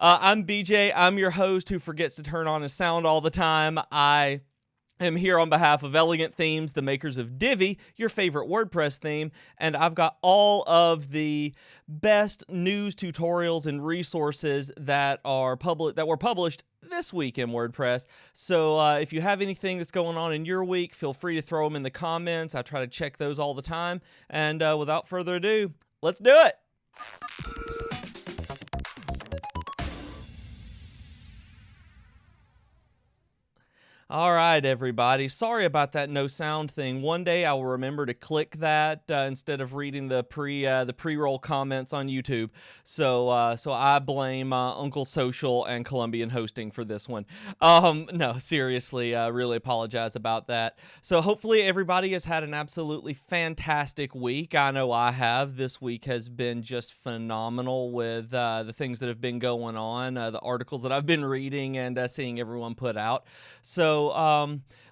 I'm BJ. I'm your host who forgets to turn on his sound all the time. I am here on behalf of Elegant Themes, the makers of Divi, your favorite WordPress theme, and I've got all of the best news tutorials and resources that were published this week in WordPress. So if you have anything that's going on in your week, feel free to throw them in the comments. I try to check those all the time. And without further ado, let's do it. All right, everybody. Sorry about that no sound thing. One day I will remember to click that instead of reading the pre-roll comments on YouTube. So I blame Uncle Social and Colombian Hosting for this one. No, seriously, really apologize about that. So hopefully everybody has had an absolutely fantastic week. I know I have. This week has been just phenomenal with the things that have been going on, the articles that I've been reading and seeing everyone put out. So,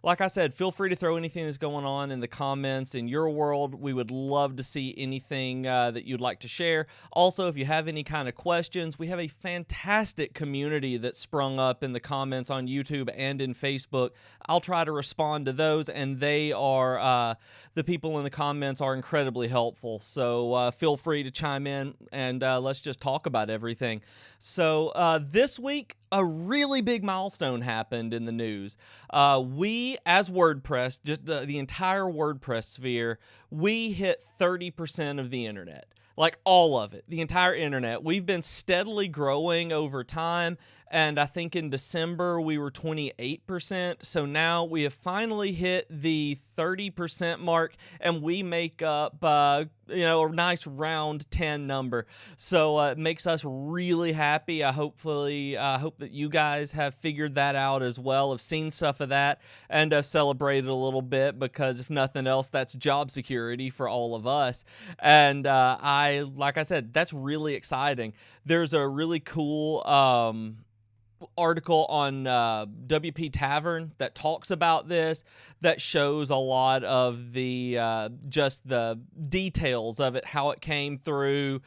like I said, feel free to throw anything that's going on in the comments in your world. We would love to see anything that you'd like to share. Also, if you have any kind of questions, we have a fantastic community that sprung up in the comments on YouTube and in Facebook. I'll try to respond to those, and they are, the people in the comments are incredibly helpful. So feel free to chime in and let's just talk about everything. So this week, a really big milestone happened in the news. We, as WordPress, just the entire WordPress sphere, we hit 30% of the internet. Like all of it, the entire internet. We've been steadily growing over time, and I think in December we were 28%. So now we have finally hit the 30% mark, and we make up, a nice round 10 number. So it makes us really happy. I hope that you guys have figured that out as well, have seen stuff of that, and celebrated a little bit, because if nothing else, that's job security for all of us. And like I said, that's really exciting. There's a really cool article on WP Tavern that talks about this, that shows a lot of the just the details of it, how it came through,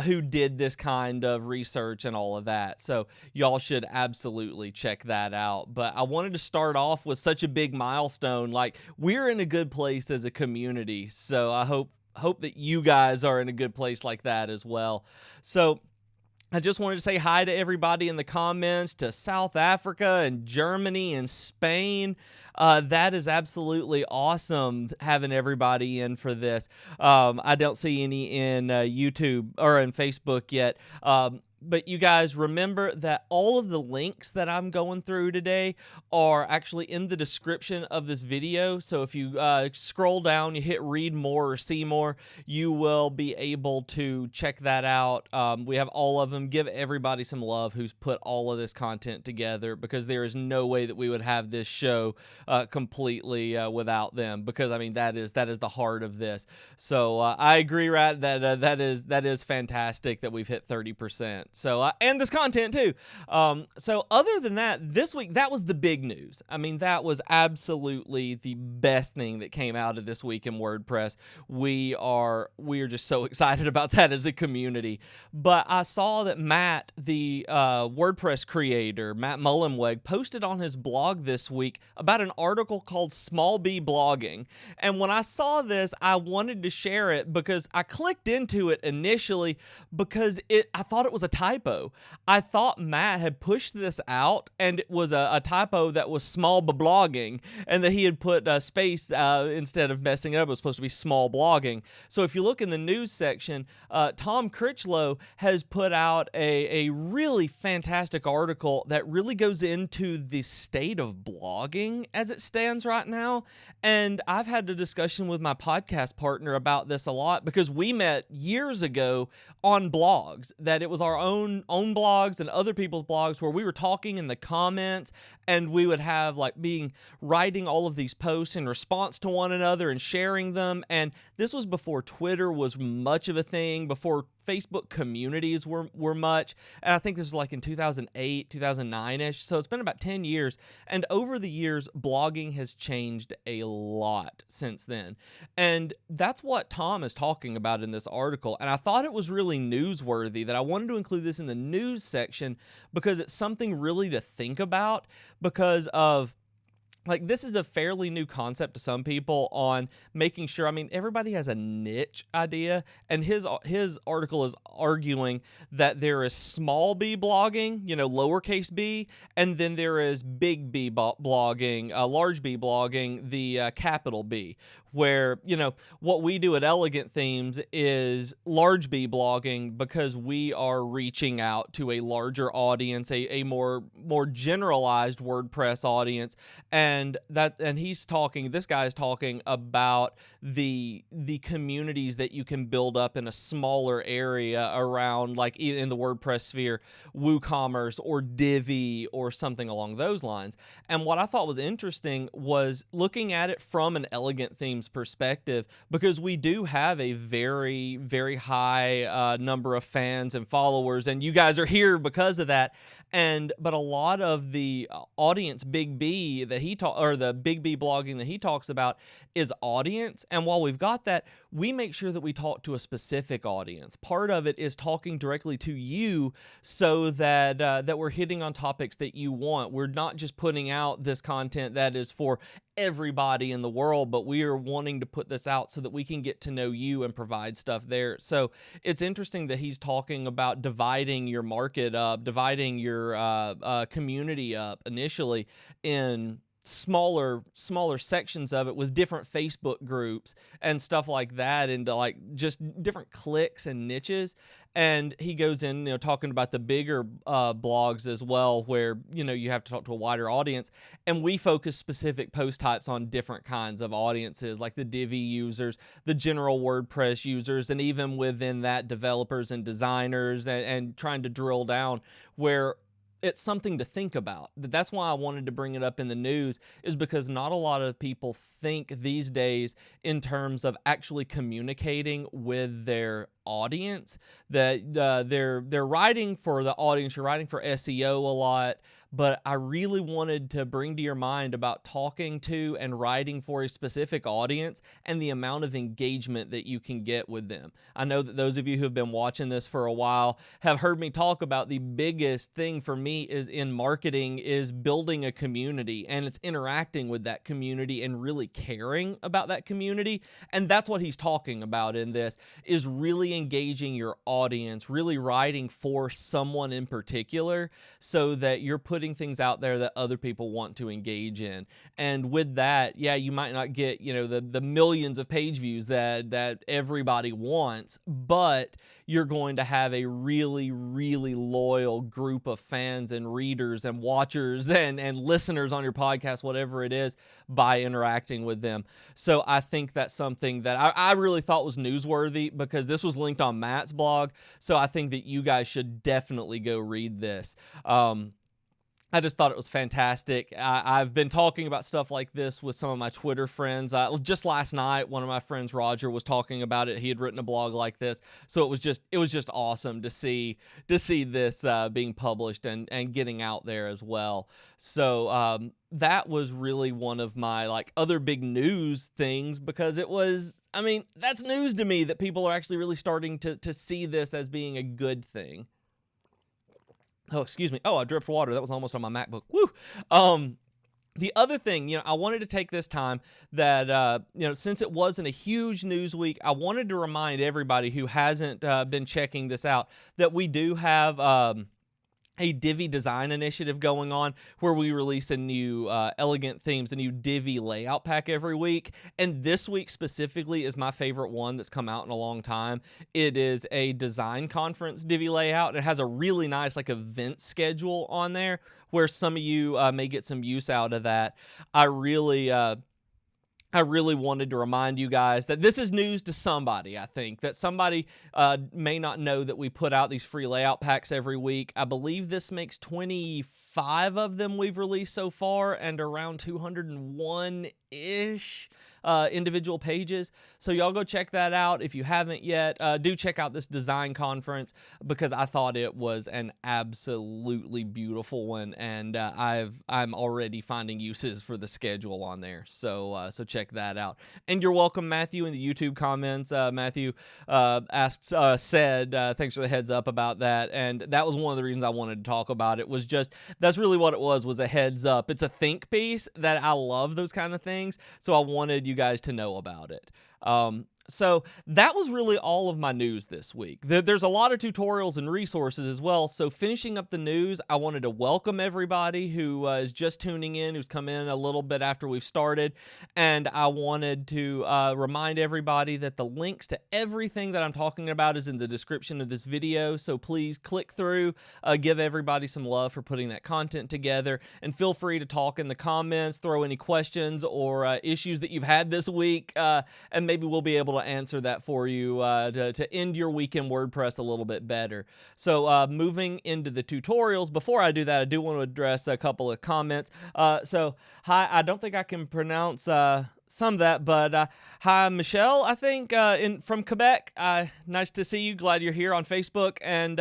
who did this kind of research and all of that. So y'all should absolutely check that out. But I wanted to start off with such a big milestone. Like, we're in a good place as a community, so I hope that you guys are in a good place like that as well. So I just wanted to say hi to everybody in the comments, to South Africa and Germany and Spain. That is absolutely awesome, having everybody in for this. I don't see any in YouTube or in Facebook yet. But you guys remember that all of the links that I'm going through today are actually in the description of this video. So if you scroll down, you hit read more or see more, you will be able to check that out. We have all of them. Give everybody some love who's put all of this content together, because there is no way that we would have this show completely without them, because I mean that is the heart of this. So I agree, Rat, that that is fantastic that we've hit 30%. So, and this content too. So other than that, this week, that was the big news. I mean, that was absolutely the best thing that came out of this week in WordPress. We are just so excited about that as a community. But I saw that Matt, the WordPress creator, Matt Mullenweg, posted on his blog this week about an article called Small B Blogging. And when I saw this, I wanted to share it, because I clicked into it initially because I thought it was a typo. I thought Matt had pushed this out and it was a typo that was small blogging, and that he had put a space instead of messing it up. It was supposed to be small blogging. So if you look in the news section, Tom Critchlow has put out a really fantastic article that really goes into the state of blogging as it stands right now. And I've had a discussion with my podcast partner about this a lot, because we met years ago on blogs, that it was our own blogs and other people's blogs where we were talking in the comments, and we would have writing all of these posts in response to one another and sharing them. And this was before Twitter was much of a thing, before Facebook communities were much. And I think this was like in 2008, 2009-ish. So it's been about 10 years. And over the years, blogging has changed a lot since then. And that's what Tom is talking about in this article. And I thought it was really newsworthy that I wanted to include this in the news section because it's something really to think about because of like this is a fairly new concept to some people on making sure. I mean, everybody has a niche idea, and his article is arguing that there is small b blogging, lowercase b, and then there is big B blogging, large B blogging, the capital B. Where what we do at Elegant Themes is large B blogging because we are reaching out to a larger audience, a more generalized WordPress audience, and this guy is talking about the communities that you can build up in a smaller area around, like in the WordPress sphere, WooCommerce or Divi or something along those lines. And what I thought was interesting was looking at it from an Elegant Themes perspective, because we do have a very, very high number of fans and followers, and you guys are here because of that. But a lot of the audience big B that the big B blogging that he talks about is audience. And while we've got that, we make sure that we talk to a specific audience. Part of it is talking directly to you so that that we're hitting on topics that you want. We're not just putting out this content that is for everybody in the world, but we are wanting to put this out so that we can get to know you and provide stuff there. So it's interesting that he's talking about dividing your market up, dividing your community up initially in smaller sections of it with different Facebook groups and stuff like that, into like just different cliques and niches. And he goes in, talking about the bigger blogs as well, where you have to talk to a wider audience. And we focus specific post types on different kinds of audiences, like the Divi users, the general WordPress users, and even within that, developers and designers, and trying to drill down where it's something to think about. That's why I wanted to bring it up in the news, is because not a lot of people think these days in terms of actually communicating with their audience, that they're writing for the audience, you're writing for SEO a lot. But I really wanted to bring to your mind about talking to and writing for a specific audience and the amount of engagement that you can get with them. I know that those of you who have been watching this for a while have heard me talk about the biggest thing for me is in marketing is building a community, and it's interacting with that community and really caring about that community. And that's what he's talking about in this, is really engaging your audience, really writing for someone in particular so that you're putting things out there that other people want to engage in. And with that, you might not get, the millions of page views that everybody wants, but you're going to have a really, really loyal group of fans and readers and watchers and listeners on your podcast, whatever it is, by interacting with them. So I think that's something that I really thought was newsworthy, because this was linked on Matt's blog. So I think that you guys should definitely go read this. I just thought it was fantastic. I've been talking about stuff like this with some of my Twitter friends. Just last night, one of my friends, Roger, was talking about it. He had written a blog like this, so it was just awesome to see this being published and getting out there as well. So that was really one of my other big news things, because it was, that's news to me that people are actually really starting to see this as being a good thing. Oh, excuse me. Oh, I dripped water. That was almost on my MacBook. Woo! The other thing, I wanted to take this time that, since it wasn't a huge news week, I wanted to remind everybody who hasn't been checking this out that we do have a Divi design initiative going on, where we release a new Elegant Themes, a new Divi layout pack every week. And this week specifically is my favorite one that's come out in a long time. It is a design conference Divi layout. It has a really nice event schedule on there, where some of you may get some use out of that. I really wanted to remind you guys that this is news to somebody. I think that somebody may not know that we put out these free layout packs every week. I believe this makes 25 of them we've released so far, and around 201-ish individual pages. So y'all go check that out if you haven't yet. Do check out this design conference because I thought it was an absolutely beautiful one, and I'm already finding uses for the schedule on there. So check that out. And you're welcome, Matthew, in the YouTube comments. Matthew said thanks for the heads up about that, and that was one of the reasons I wanted to talk about it. Was just that's really what it was a heads up. It's a think piece that I love those kind of things, so I wanted you guys to know about it. So that was really all of my news this week. There's a lot of tutorials and resources as well. So finishing up the news, I wanted to welcome everybody who is just tuning in, who's come in a little bit after we've started. And I wanted to remind everybody that the links to everything that I'm talking about is in the description of this video. So please click through, give everybody some love for putting that content together, and feel free to talk in the comments, throw any questions or issues that you've had this week, and maybe we'll be able to answer that for you to end your week in WordPress a little bit better. So moving into the tutorials, before I do that, I do want to address a couple of comments. So hi, I don't think I can pronounce some of that, but hi, Michelle, I think, from Quebec. Nice to see you. Glad you're here on Facebook. And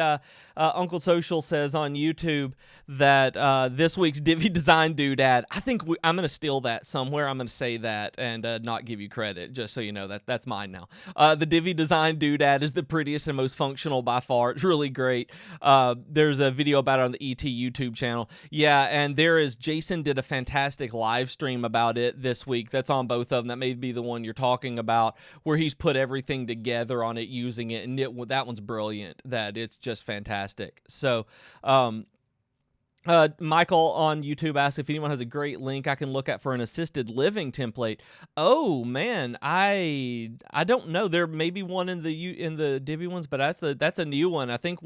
Uncle Social says on YouTube that this week's Divi Design Doodad, I think I'm going to steal that somewhere. I'm going to say that and not give you credit, just so you know that's mine now. The Divi Design Doodad is the prettiest and most functional by far. It's really great. There's a video about it on the ET YouTube channel. Yeah, and Jason did a fantastic live stream about it this week. That's on both of them. That may be the one you're talking about, where he's put everything together on it using it, and that one's brilliant. That it's just fantastic. So Michael on YouTube asked if anyone has a great link I can look at for an assisted living template. Oh man, I don't know. There may be one in the Divi ones, but that's a new one. I think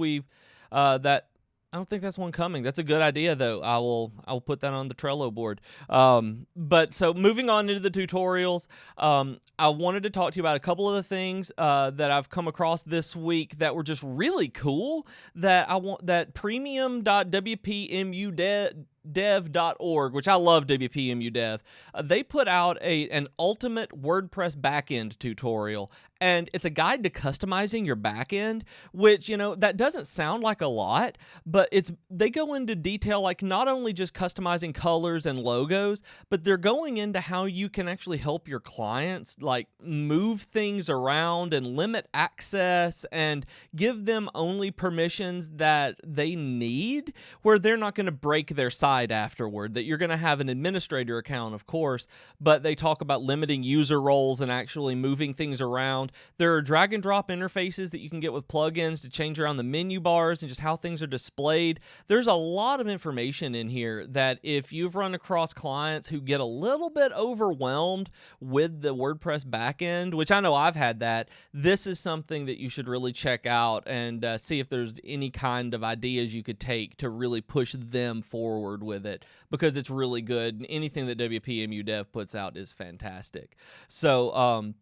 I don't think that's one coming. That's a good idea, though. I will put that on the Trello board. But so moving on into the tutorials, I wanted to talk to you about a couple of the things that I've come across this week that were just really cool. That premium.wpmudev.org, which I love WPMU Dev. They put out an ultimate WordPress backend tutorial. And it's a guide to customizing your backend, which, that doesn't sound like a lot, but they go into detail, like not only just customizing colors and logos, but they're going into how you can actually help your clients, like move things around and limit access and give them only permissions that they need, where they're not going to break their site afterward, that you're going to have an administrator account, of course, but they talk about limiting user roles and actually moving things around. There are drag and drop interfaces that you can get with plugins to change around the menu bars and just how things are displayed. There's a lot of information in here that if you've run across clients who get a little bit overwhelmed with the WordPress backend, which I know I've had that, this is something that you should really check out and see if there's any kind of ideas you could take to really push them forward with it, because it's really good. And anything that WPMU Dev puts out is fantastic. So,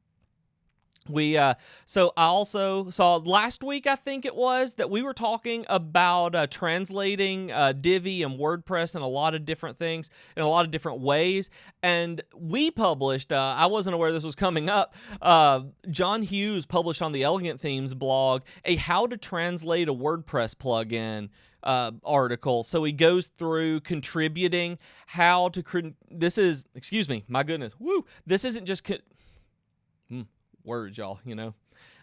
so I also saw last week, I think it was, that we were talking about translating Divi and WordPress and a lot of different things in a lot of different ways. And we published, I wasn't aware this was coming up, John Hughes published on the Elegant Themes blog a how to translate a WordPress plugin article. So he goes through contributing how to, this isn't just, words, y'all,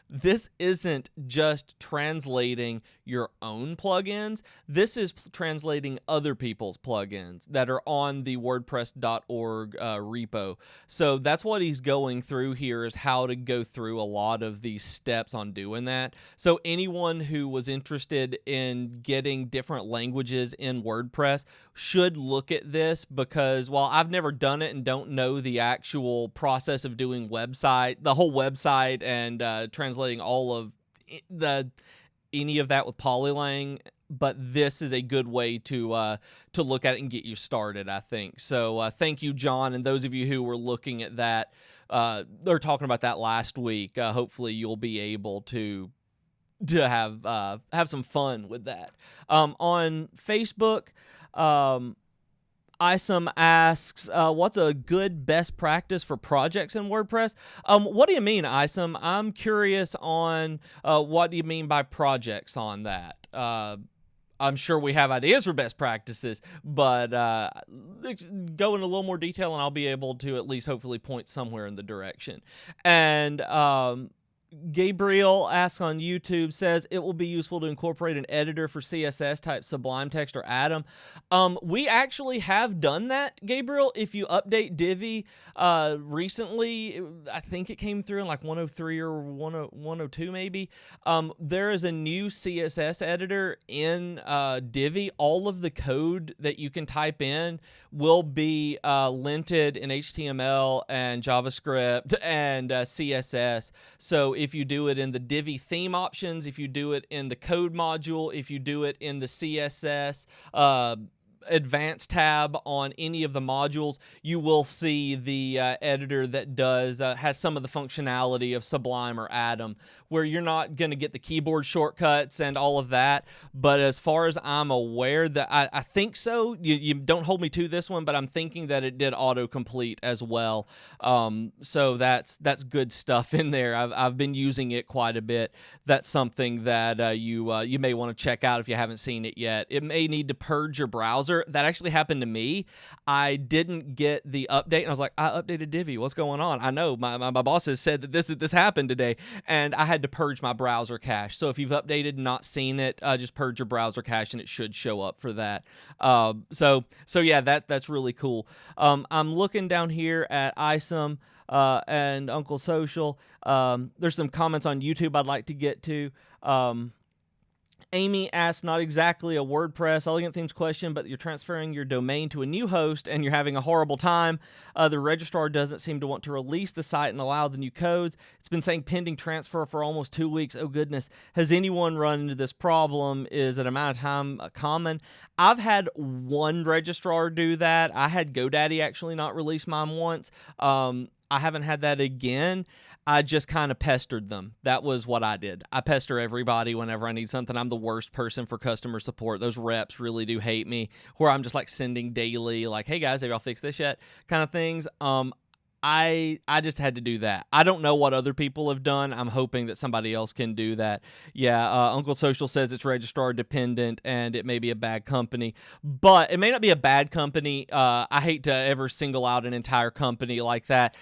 This isn't just translating your own plugins. This is translating other people's plugins that are on the WordPress.org repo. So that's what he's going through here, is how to go through a lot of these steps on doing that. So anyone who was interested in getting different languages in WordPress should look at this, because while I've never done it and don't know the actual process of doing the whole website and translating all of any of that with Polylang, but this is a good way to look at it and get you started, I think. So thank you, John, and those of you who were looking at that, they're talking about that last week. Hopefully you'll be able to have some fun with that. On Facebook, Isom asks, what's a good best practice for projects in WordPress? What do you mean, Isom? I'm curious on what do you mean by projects on that? I'm sure we have ideas for best practices, but go in a little more detail and I'll be able to at least hopefully point somewhere in the direction. And Gabriel asks on YouTube, says it will be useful to incorporate an editor for CSS type Sublime Text or Atom. We actually have done that, Gabriel. If you update Divi recently, I think it came through in like 103 or 102 maybe. There is a new CSS editor in Divi. All of the code that you can type in will be linted in HTML and JavaScript and CSS. So if you do it in the Divi theme options, if you do it in the code module, if you do it in the CSS advanced tab on any of the modules, you will see the editor that does has some of the functionality of Sublime or Atom, where you're not going to get the keyboard shortcuts and all of that. But as far as I'm aware, that I think so. You don't hold me to this one, but I'm thinking that it did autocomplete as well. So that's good stuff in there. I've been using it quite a bit. That's something that you may want to check out if you haven't seen it yet. It may need to purge your browser. That actually happened to me. I didn't get the update, and I was like, I updated Divi. What's going on? I know my boss has said that this happened today, and I had to purge my browser cache. So if you've updated and not seen it, just purge your browser cache, and it should show up for that. So yeah, that's really cool. I'm looking down here at Isom and Uncle Social. There's some comments on YouTube I'd like to get to. Amy asked, not exactly a WordPress elegant themes question, but you're transferring your domain to a new host and you're having a horrible time. The registrar doesn't seem to want to release the site and allow the new codes. It's been saying pending transfer for almost 2 weeks. Oh, goodness. Has anyone run into this problem? Is it amount of time common? I've had one registrar do that. I had GoDaddy actually not release mine once. I haven't had that again. I just kind of pestered them. That was what I did. I pester everybody whenever I need something. I'm the worst person for customer support. Those reps really do hate me, where I'm just like sending daily, like, hey guys, have y'all fixed this yet? Kind of things. I just had to do that. I don't know what other people have done. I'm hoping that somebody else can do that. Yeah, Uncle Social says it's registrar dependent and it may be a bad company, but it may not be a bad company. I hate to ever single out an entire company like that.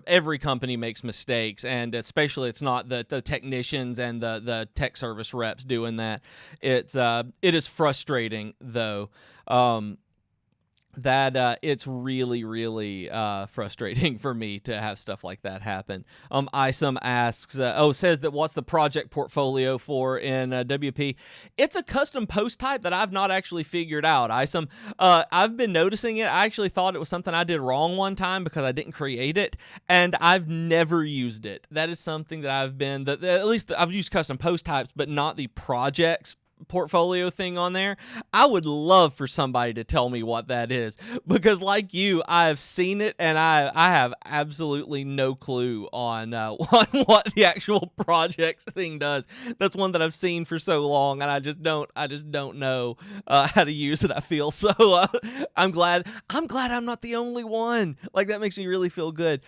Every company makes mistakes, and especially it's not the technicians and the tech service reps doing that. It is frustrating though. That it's really, really frustrating for me to have stuff like that happen. Isom asks, says that what's the project portfolio for in WP? It's a custom post type that I've not actually figured out. Isom, I've been noticing it. I actually thought it was something I did wrong one time because I didn't create it, and I've never used it. That is something that at least I've used custom post types, but not the projects portfolio thing on there. I would love for somebody to tell me what that is, because like you, I've seen it and I have absolutely no clue on what the actual projects thing does. That's one that I've seen for so long, and I just don't know how to use it. I feel so I'm glad I'm not the only one. Like, that makes me really feel good.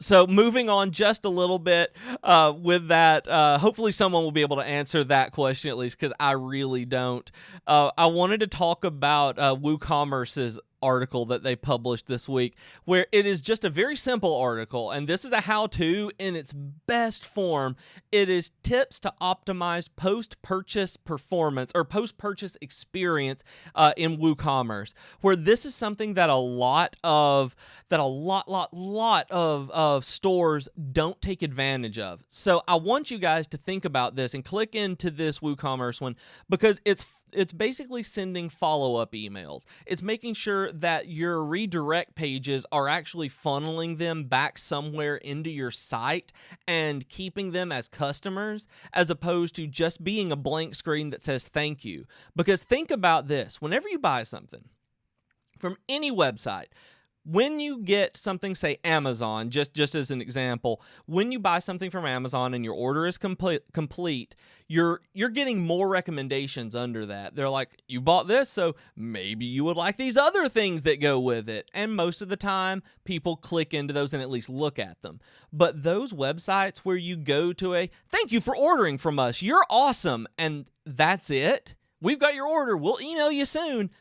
So moving on just a little bit with that, hopefully someone will be able to answer that question at least, because I really don't. I wanted to talk about WooCommerce's article that they published this week, where it is just a very simple article, and this is a how-to in its best form. It is tips to optimize post-purchase performance or post-purchase experience in WooCommerce, where this is something that a lot of stores don't take advantage of. So I want you guys to think about this and click into this WooCommerce one, because it's basically sending follow-up emails. It's making sure that your redirect pages are actually funneling them back somewhere into your site and keeping them as customers, as opposed to just being a blank screen that says thank you. Because think about this. Whenever you buy something from any website, when you get something, say Amazon, just as an example, when you buy something from Amazon and your order is complete, you're getting more recommendations under that. They're like, you bought this, so maybe you would like these other things that go with it. And most of the time, people click into those and at least look at them. But those websites where you go to a, thank you for ordering from us, you're awesome, and that's it. We've got your order, we'll email you soon,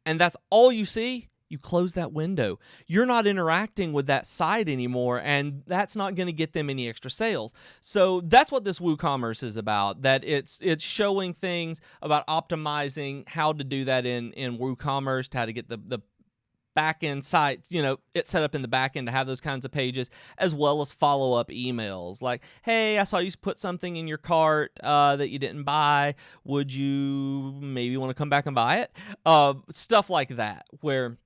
and that's all you see. You close that window. You're not interacting with that site anymore, and that's not going to get them any extra sales. So that's what this WooCommerce is about, that it's showing things about optimizing how to do that in WooCommerce, how to get the back-end site, it's set up in the back-end to have those kinds of pages, as well as follow-up emails like, hey, I saw you put something in your cart that you didn't buy. Would you maybe want to come back and buy it? Stuff like that, where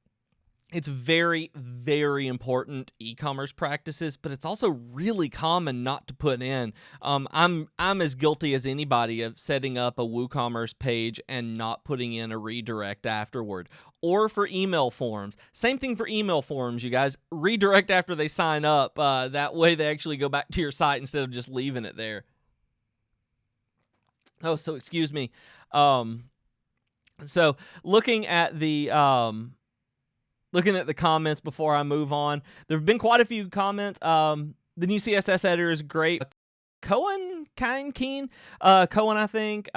it's very, very important e-commerce practices, but it's also really common not to put in. I'm as guilty as anybody of setting up a WooCommerce page and not putting in a redirect afterward. Or for email forms. Same thing for email forms, you guys. Redirect after they sign up. That way they actually go back to your site instead of just leaving it there. Oh, so excuse me. So looking at the comments before I move on, there have been quite a few comments. The new CSS editor is great. Cohen, I think.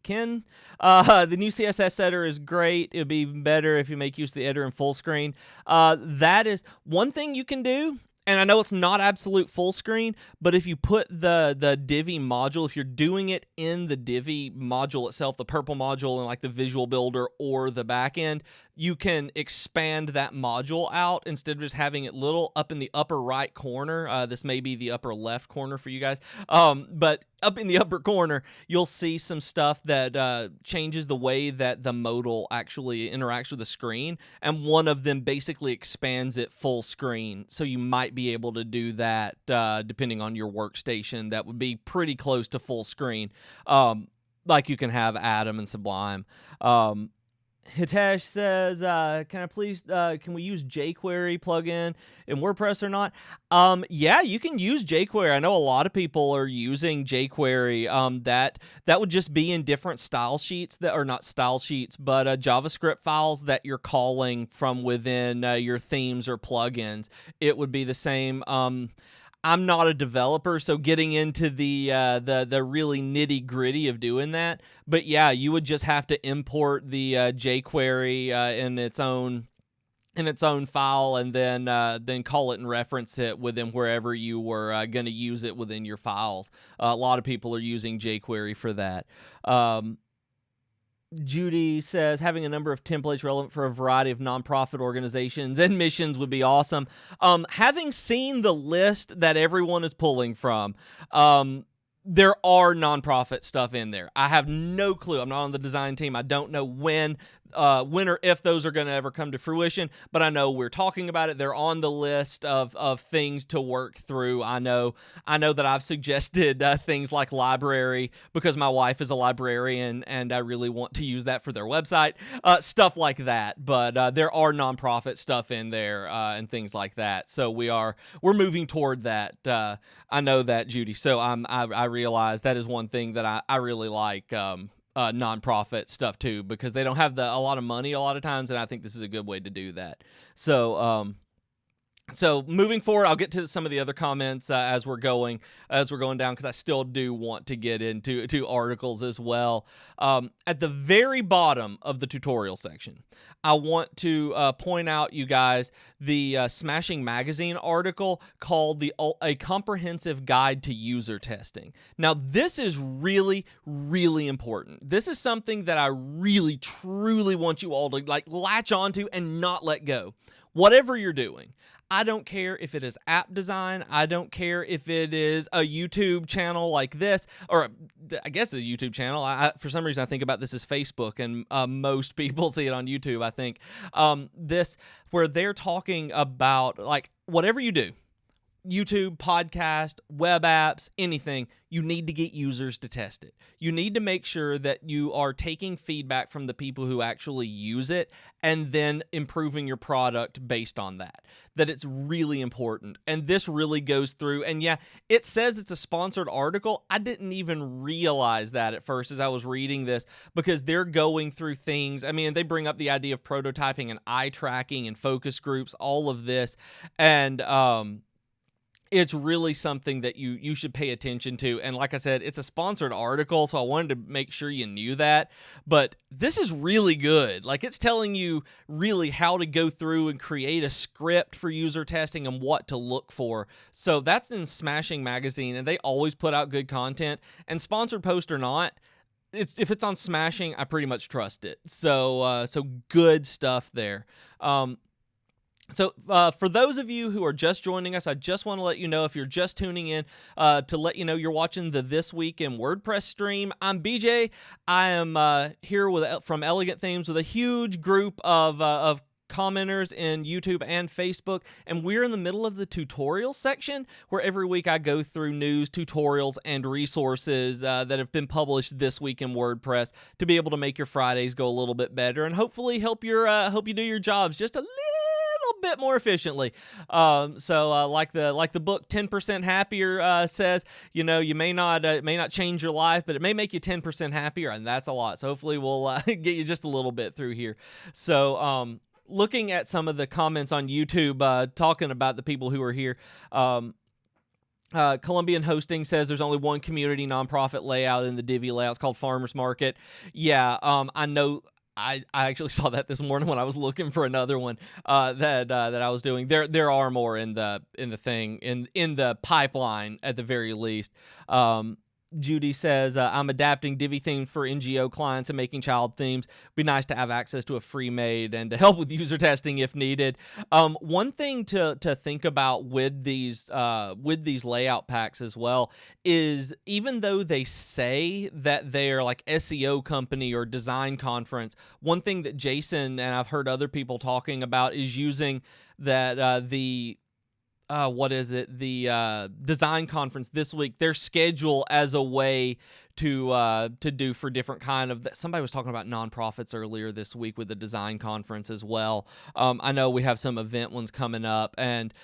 Ken, the new CSS editor is great. It would be even better if you make use of the editor in full screen. That is one thing you can do. And I know it's not absolute full screen, but if you put the Divi module, if you're doing it in the Divi module itself, the purple module in like the visual builder or the backend, you can expand that module out instead of just having it little up in the upper right corner. This may be the upper left corner for you guys. But up in the upper corner, you'll see some stuff that changes the way that the modal actually interacts with the screen. And one of them basically expands it full screen. So you might be able to do that depending on your workstation. That would be pretty close to full screen, like you can have Atom and Sublime. Hitesh says, can we use jQuery plugin in WordPress or not? Yeah, you can use jQuery. I know a lot of people are using jQuery. That would just be in different style sheets that are not style sheets, but JavaScript files that you're calling from within your themes or plugins. It would be the same. I'm not a developer, so getting into the really nitty gritty of doing that. But yeah, you would just have to import the jQuery in its own file, and then call it and reference it within wherever you were going to use it within your files. A lot of people are using jQuery for that. Judy says, having a number of templates relevant for a variety of nonprofit organizations and missions would be awesome. Having seen the list that everyone is pulling from, there are nonprofit stuff in there. I have no clue. I'm not on the design team. I don't know when or if those are going to ever come to fruition, but I know we're talking about it. They're on the list of things to work through. I know that I've suggested things like library because my wife is a librarian and I really want to use that for their website, stuff like that. But there are nonprofit stuff in there and things like that. So we're moving toward that. I know that, Judy. So I realize that is one thing that I really like. Nonprofit stuff too, because they don't have a lot of money a lot of times, and I think this is a good way to do that. So moving forward, I'll get to some of the other comments as we're going down, because I still do want to get into articles as well. At the very bottom of the tutorial section, I want to point out, you guys, the Smashing Magazine article called A Comprehensive Guide to User Testing. Now, this is really, really important. This is something that I really, truly want you all to latch onto and not let go. Whatever you're doing. I don't care if it is app design. I don't care if it is a YouTube channel like this, or I guess a YouTube channel. For some reason, I think about this as Facebook, and most people see it on YouTube, I think. This, where they're talking about, whatever you do, YouTube, podcast, web apps, anything, you need to get users to test it. You need to make sure that you are taking feedback from the people who actually use it and then improving your product based on that. That it's really important. And this really goes through, and yeah, it says it's a sponsored article. I didn't even realize that at first as I was reading this, because they're going through things. I mean, they bring up the idea of prototyping and eye tracking and focus groups, all of this. And, it's really something that you should pay attention to. And like I said, it's a sponsored article, so I wanted to make sure you knew that. But this is really good. Like, it's telling you really how to go through and create a script for user testing and what to look for. So that's in Smashing Magazine, and they always put out good content. And sponsored post or not, if it's on Smashing, I pretty much trust it. So good stuff there. So for those of you who are just joining us, I just want to let you know, if you're just tuning in, to let you know you're watching the This Week in WordPress stream. I'm BJ. I am here from Elegant Themes with a huge group of commenters in YouTube and Facebook, and we're in the middle of the tutorial section, where every week I go through news, tutorials, and resources that have been published this week in WordPress to be able to make your Fridays go a little bit better and hopefully help you do your jobs just a little bit more efficiently. So like the book 10% Happier says, you may not change your life, but it may make you 10% happier, and that's a lot. So hopefully we'll get you just a little bit through here. So looking at some of the comments on YouTube, talking about the people who are here, Columbian Hosting says there's only one community nonprofit layout in the Divi layout. It's called Farmers Market. Yeah, I know. I actually saw that this morning when I was looking for another one that I was doing. There are more in the pipeline at the very least. Judy says, I'm adapting Divi themes for NGO clients and making child themes. Be nice to have access to a free made and to help with user testing if needed. One thing to think about with these layout packs as well is, even though they say that they're like SEO company or design conference, one thing that Jason and I've heard other people talking about is using that the design conference this week, their schedule as a way to do for different kind of, somebody was talking about nonprofits earlier this week with the design conference as well. I know we have some event ones coming up, and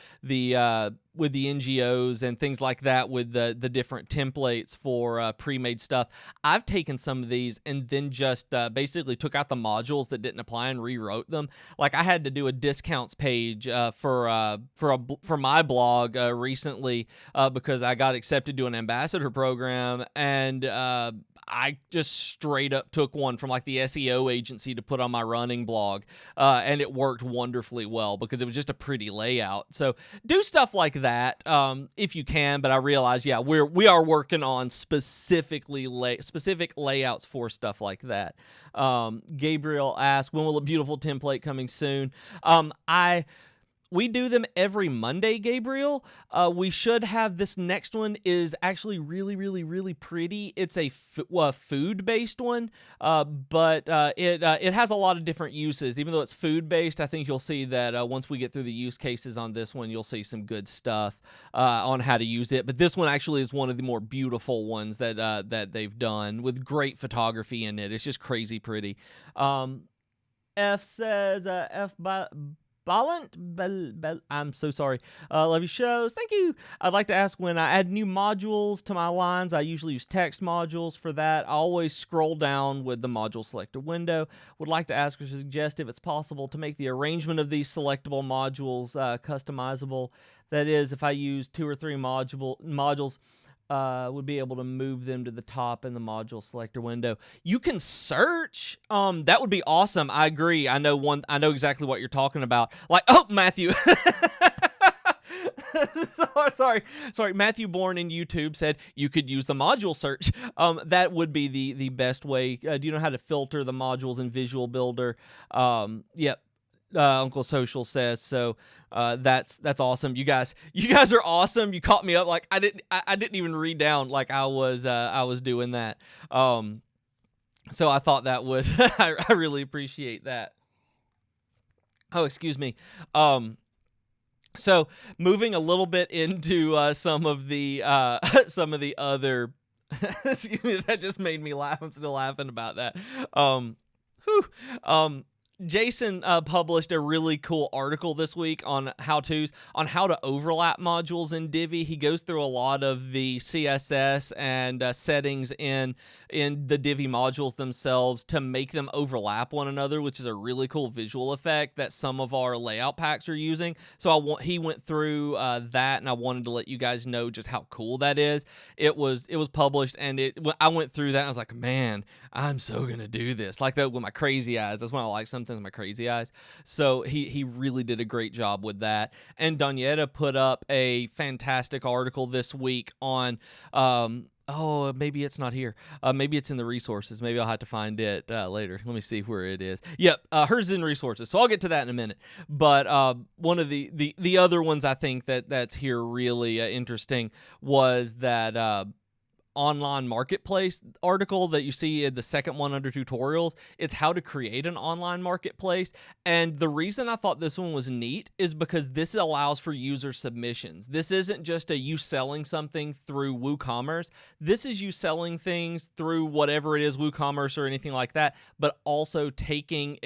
with the NGOs and things like that, with the different templates for pre-made stuff, I've taken some of these and then just basically took out the modules that didn't apply and rewrote them. Like, I had to do a discounts page for my blog recently because I got accepted to an ambassador program, and I just straight up took one from like the SEO agency to put on my running blog, and it worked wonderfully well because it was just a pretty layout. So do stuff like that if you can, but I realize, yeah, we are working on specific layouts for stuff like that. Gabriel asked, when will a beautiful template coming soon? We do them every Monday, Gabriel. We should have, this next one is actually really, really, really pretty. It's a food-based one, but it has a lot of different uses. Even though it's food-based, I think you'll see that once we get through the use cases on this one, you'll see some good stuff on how to use it. But this one actually is one of the more beautiful ones that they've done, with great photography in it. It's just crazy pretty. F says, I'm so sorry. Love your shows. Thank you. I'd like to ask, when I add new modules to my lines, I usually use text modules for that. I always scroll down with the module selector window. Would like to ask or suggest if it's possible to make the arrangement of these selectable modules customizable. That is, if I use 2 or 3 modules, would be able to move them to the top in the module selector window. You can search. That would be awesome. I agree. I know exactly what you're talking about. Like, oh, Matthew. Sorry. Matthew Bourne in YouTube said you could use the module search. That would be the best way. Do you know how to filter the modules in Visual Builder? Yep. Uncle Social says so. That's awesome. You guys are awesome. You caught me up. Like, I didn't even read down like I was doing that. So I thought that was I really appreciate that. Oh, excuse me. So moving a little bit into some of the some of the other excuse me, that just made me laugh. I'm still laughing about that. Whew, um, Jason published a really cool article this week on how-tos on how to overlap modules in Divi. He goes through a lot of the CSS and settings in the Divi modules themselves to make them overlap one another, which is a really cool visual effect that some of our layout packs are using. So he went through that, and I wanted to let you guys know just how cool that is. It was published, and I went through that, and I was like, man, I'm so gonna do this, like that with my crazy eyes. That's when I like sometimes my crazy eyes. So he really did a great job with that. And Donietta put up a fantastic article this week on oh, maybe it's not here. Maybe it's in the resources. Maybe I'll have to find it later. Let me see where it is. Yep, hers is in resources. So I'll get to that in a minute. But one of the other ones I think that's here really interesting was that online marketplace article that you see in the second one under tutorials. It's how to create an online marketplace. And the reason I thought this one was neat is because this allows for user submissions. This isn't just you selling something through WooCommerce. This is you selling things through whatever it is, WooCommerce or anything like that, but also taking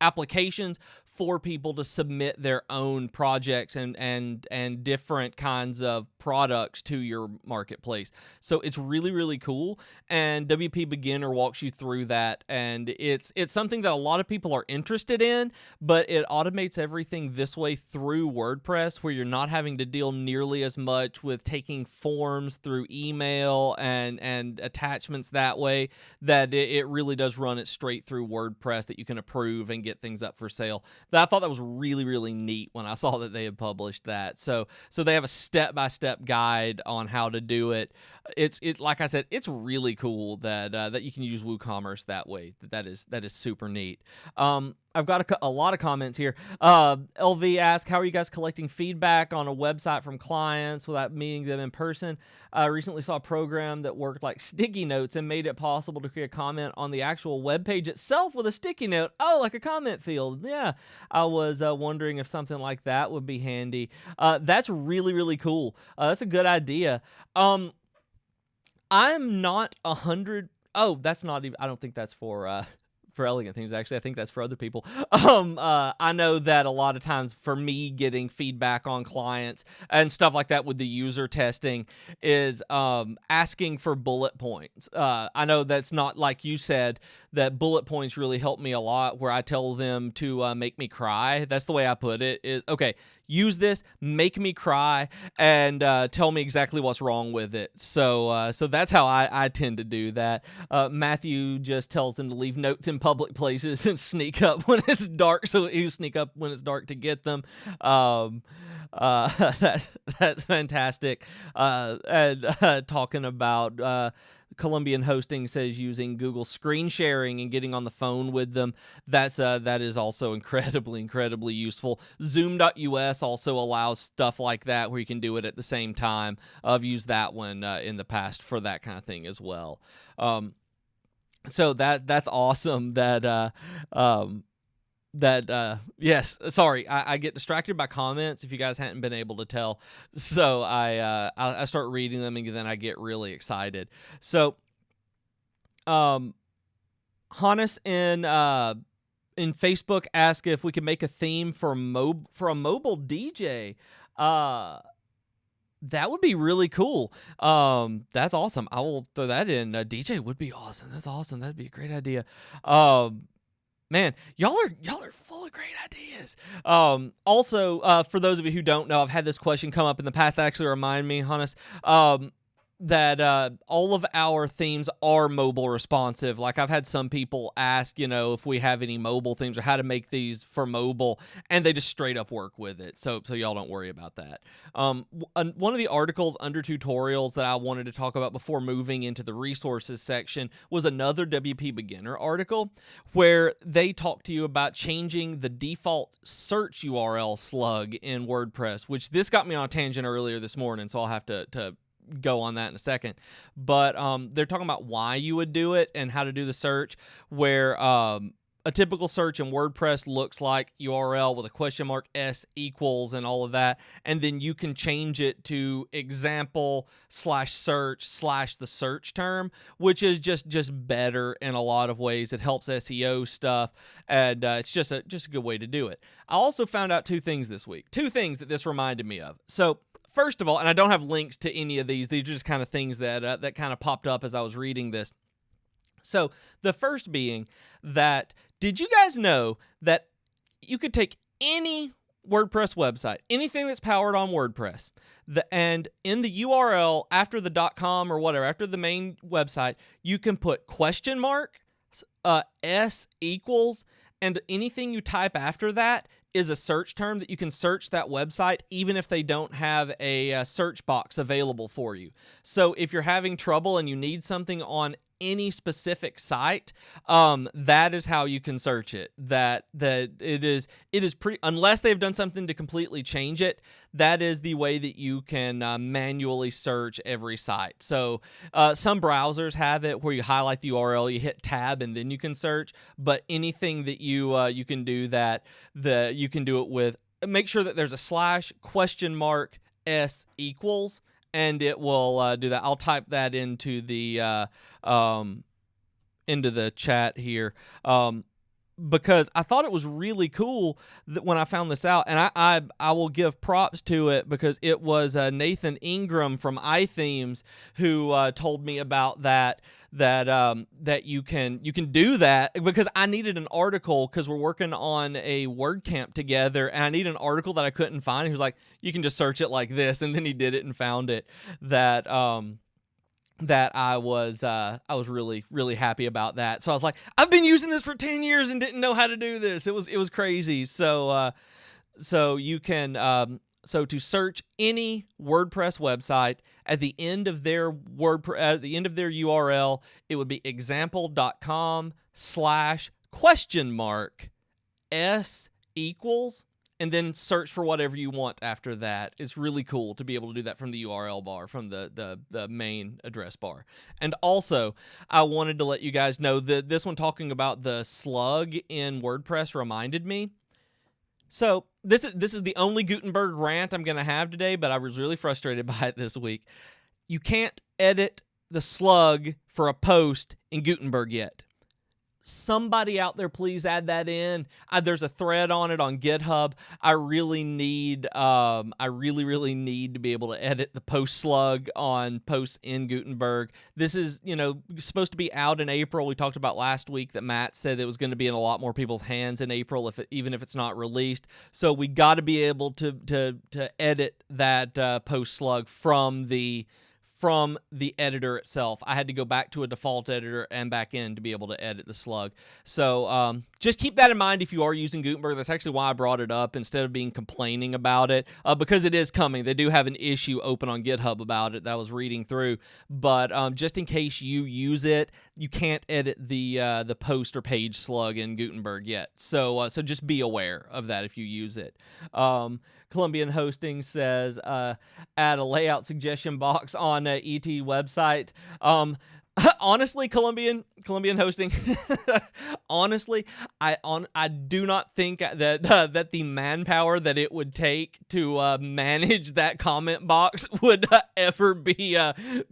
applications for people to submit their own projects and different kinds of products to your marketplace. So it's really, really cool. And WP Beginner walks you through that. And it's something that a lot of people are interested in, but it automates everything this way through WordPress, where you're not having to deal nearly as much with taking forms through email and attachments that way, that it really does run it straight through WordPress that you can approve and get things up for sale. I thought that was really, really neat when I saw that they had published that. So they have a step-by-step guide on how to do it. It's like I said, it's really cool that you can use WooCommerce that way. That is super neat. I've got a lot of comments here. LV asked, how are you guys collecting feedback on a website from clients without meeting them in person? I recently saw a program that worked like sticky notes and made it possible to create a comment on the actual web page itself with a sticky note. Oh, like a comment field. Yeah, I was wondering if something like that would be handy. That's really, really cool. That's a good idea. I'm not 100. Oh, that's not even. I don't think that's for Elegant Themes. Actually, I think that's for other people. I know that a lot of times for me getting feedback on clients and stuff like that with the user testing is asking for bullet points. I know that's not like you said, that bullet points really help me a lot, where I tell them to make me cry. That's the way I put it, is, okay, use this, make me cry, and tell me exactly what's wrong with it. So that's how I tend to do that. Matthew just tells them to leave notes in public places and sneak up when it's dark. So you sneak up when it's dark to get them. That's fantastic. And talking about Colombian Hosting says using Google screen sharing and getting on the phone with them. That is also incredibly useful. Zoom.us also allows stuff like that where you can do it at the same time. I've used that one in the past for that kind of thing as well. So that's awesome yes, sorry, I get distracted by comments if you guys hadn't been able to tell. So I start reading them and then I get really excited. So Hannes in Facebook asked if we could make a theme for a mobile DJ. That would be really cool. That's awesome. I will throw that in. DJ would be awesome. That's awesome. That'd be a great idea. Man, y'all are full of great ideas. Also, for those of you who don't know, I've had this question come up in the past that actually reminded me, Hannes, that all of our themes are mobile responsive. Like, I've had some people ask, if we have any mobile themes or how to make these for mobile, and they just straight up work with it. So y'all don't worry about that. One of the articles under tutorials that I wanted to talk about before moving into the resources section was another WP Beginner article where they talk to you about changing the default search URL slug in WordPress, which this got me on a tangent earlier this morning, so I'll have to go on that in a second. But they're talking about why you would do it and how to do the search, where a typical search in WordPress looks like URL with a question mark, S equals, and all of that. And then you can change it to example/search/ the search term, which is just better in a lot of ways. It helps SEO stuff, and it's just a good way to do it. I also found out two things this week. Two things that this reminded me of. So first of all, and I don't have links to any of these. These are just kind of things that that kind of popped up as I was reading this. So the first being that, did you guys know that you could take any WordPress website, anything that's powered on WordPress, and in the URL after the .com or whatever, after the main website, you can put question mark, S equals, and anything you type after that is a search term that you can search that website even if they don't have a search box available for you. So if you're having trouble and you need something on any specific site, that is how you can search it. That it is pretty, unless they've done something to completely change it, that is the way that you can manually search every site. So some browsers have it where you highlight the URL, you hit tab, and then you can search. But anything that you can do that, you can do it with, make sure that there's a slash, question mark, S equals, and it will do that. I'll type that into the chat here, because I thought it was really cool that when I found this out, and I will give props to it because it was Nathan Ingram from iThemes who told me about that you can do that, because I needed an article because we're working on a WordCamp together, and I need an article that I couldn't find. He was like, you can just search it like this, and then he did it and found it. That I was really, really happy about that. So I was like, I've been using this for 10 years and didn't know how to do this. It was crazy. So you can so to search any WordPress website, at the end of their URL, it would be example.com/question mark S equals, and then search for whatever you want after that. It's really cool to be able to do that from the URL bar, from the main address bar. And also, I wanted to let you guys know that this one talking about the slug in WordPress reminded me. So this is the only Gutenberg rant I'm going to have today, but I was really frustrated by it this week. You can't edit the slug for a post in Gutenberg yet. Somebody out there, please add that in. There's a thread on it on GitHub. I really really need to be able to edit the post slug on posts in Gutenberg. This is, supposed to be out in April. We talked about last week that Matt said it was going to be in a lot more people's hands in April, even if it's not released. So we got to be able to edit that post slug from the editor itself. I had to go back to a default editor and back in to be able to edit the slug. So just keep that in mind if you are using Gutenberg. That's actually why I brought it up instead of being complaining about it, because it is coming. They do have an issue open on GitHub about it that I was reading through. But just in case you use it, you can't edit the post or page slug in Gutenberg yet. So just be aware of that if you use it. Colombian Hosting says, add a layout suggestion box on ET website. Honestly, Colombian Hosting, honestly, I do not think that the manpower that it would take to manage that comment box would ever be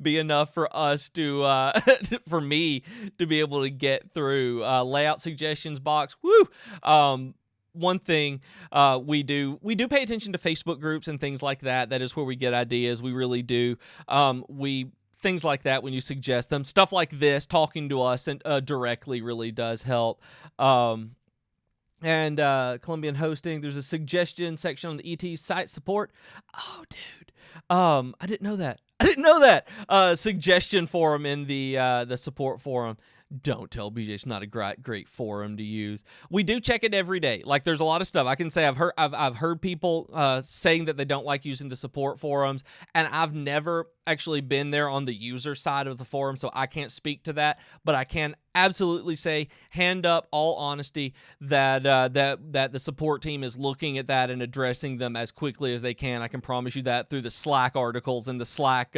enough for us to for me to be able to get through layout suggestions box. Woo. One thing we do pay attention to Facebook groups and things like that. That is where we get ideas. We really do. Things like that, when you suggest them, stuff like this, talking to us and directly really does help. And Colombian Hosting, there's a suggestion section on the ET site support. Oh, dude, I didn't know that. Suggestion forum in the support forum. Don't tell BJ it's not a great forum to use. We do check it every day. Like, there's a lot of stuff I can say. I've heard people saying that they don't like using the support forums, and I've never actually been there on the user side of the forum, so I can't speak to that, but I can absolutely say, hand up, all honesty, that that the support team is looking at that and addressing them as quickly as they can. I can promise you that through the Slack articles and the Slack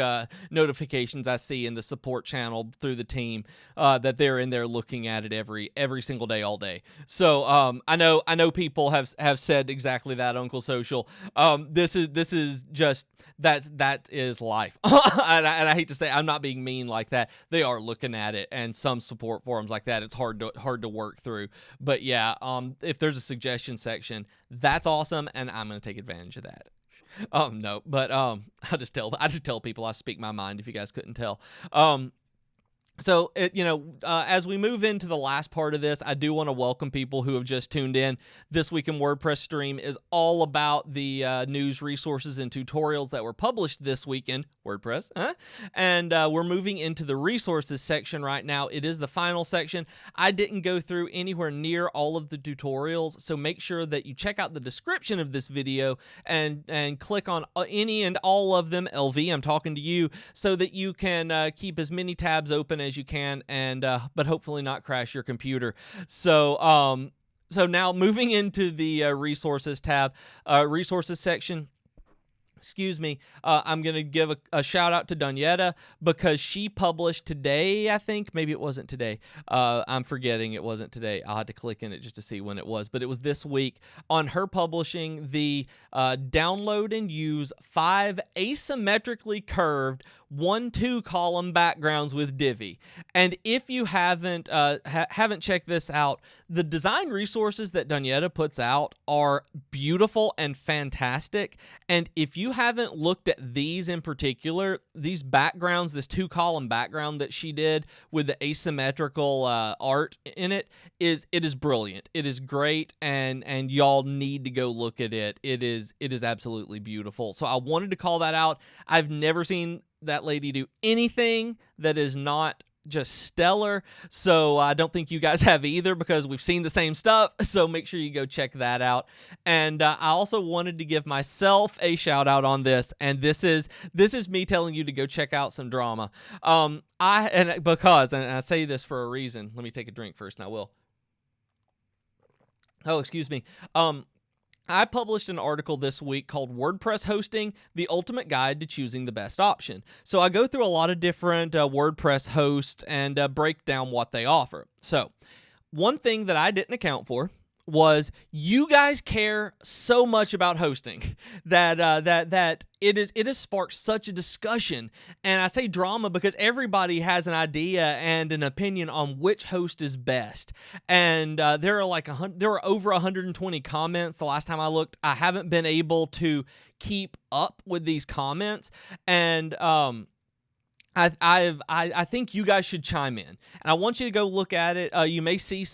notifications I see in the support channel through the team, that they're in there looking at it every single day, all day. So I know people have said exactly that, Uncle Social. This is just that is life. And I hate to say, I'm not being mean like that. They are looking at it, and some support forums like that, it's hard to work through. But yeah, if there's a suggestion section, that's awesome, and I'm gonna take advantage of that. No, but I just tell people I speak my mind, if you guys couldn't tell. So, as we move into the last part of this, I do want to welcome people who have just tuned in. This Week in WordPress stream is all about the news, resources, and tutorials that were published this week in WordPress. And we're moving into the resources section right now. It is the final section. I didn't go through anywhere near all of the tutorials, so make sure that you check out the description of this video and click on any and all of them. LV, I'm talking to you, so that you can keep as many tabs open as you can, and but hopefully not crash your computer. So now moving into the resources tab, resources section. Excuse me, I'm going to give a shout out to Donyetta, because she published today, I think. Maybe it wasn't today. I'm forgetting it wasn't today. I'll have to click in it just to see when it was, but it was this week, on her publishing the download and use 5 asymmetrically curved 1-2 column backgrounds with Divi. And if you haven't checked this out, the design resources that Donyetta puts out are beautiful and fantastic. And if you haven't looked at these in particular, these backgrounds, this 2-column background that she did with the asymmetrical art in it is brilliant. It is great, and y'all need to go look at it. It is absolutely beautiful. So I wanted to call that out. I've never seen that lady do anything that is not just stellar, so I don't think you guys have either, because we've seen the same stuff. So make sure you go check that out. And I also wanted to give myself a shout out on this, and this is me telling you to go check out some drama. Because I say this for a reason. Let me take a drink first, and I will. Oh, excuse me. I published an article this week called WordPress Hosting, the Ultimate Guide to Choosing the Best Option. So I go through a lot of different WordPress hosts and break down what they offer. So one thing that I didn't account for was you guys care so much about hosting that it has sparked such a discussion. And I say drama because everybody has an idea and an opinion on which host is best. And there are over 120 comments the last time I looked. I haven't been able to keep up with these comments, and I think you guys should chime in, and I want you to go look at it. You may see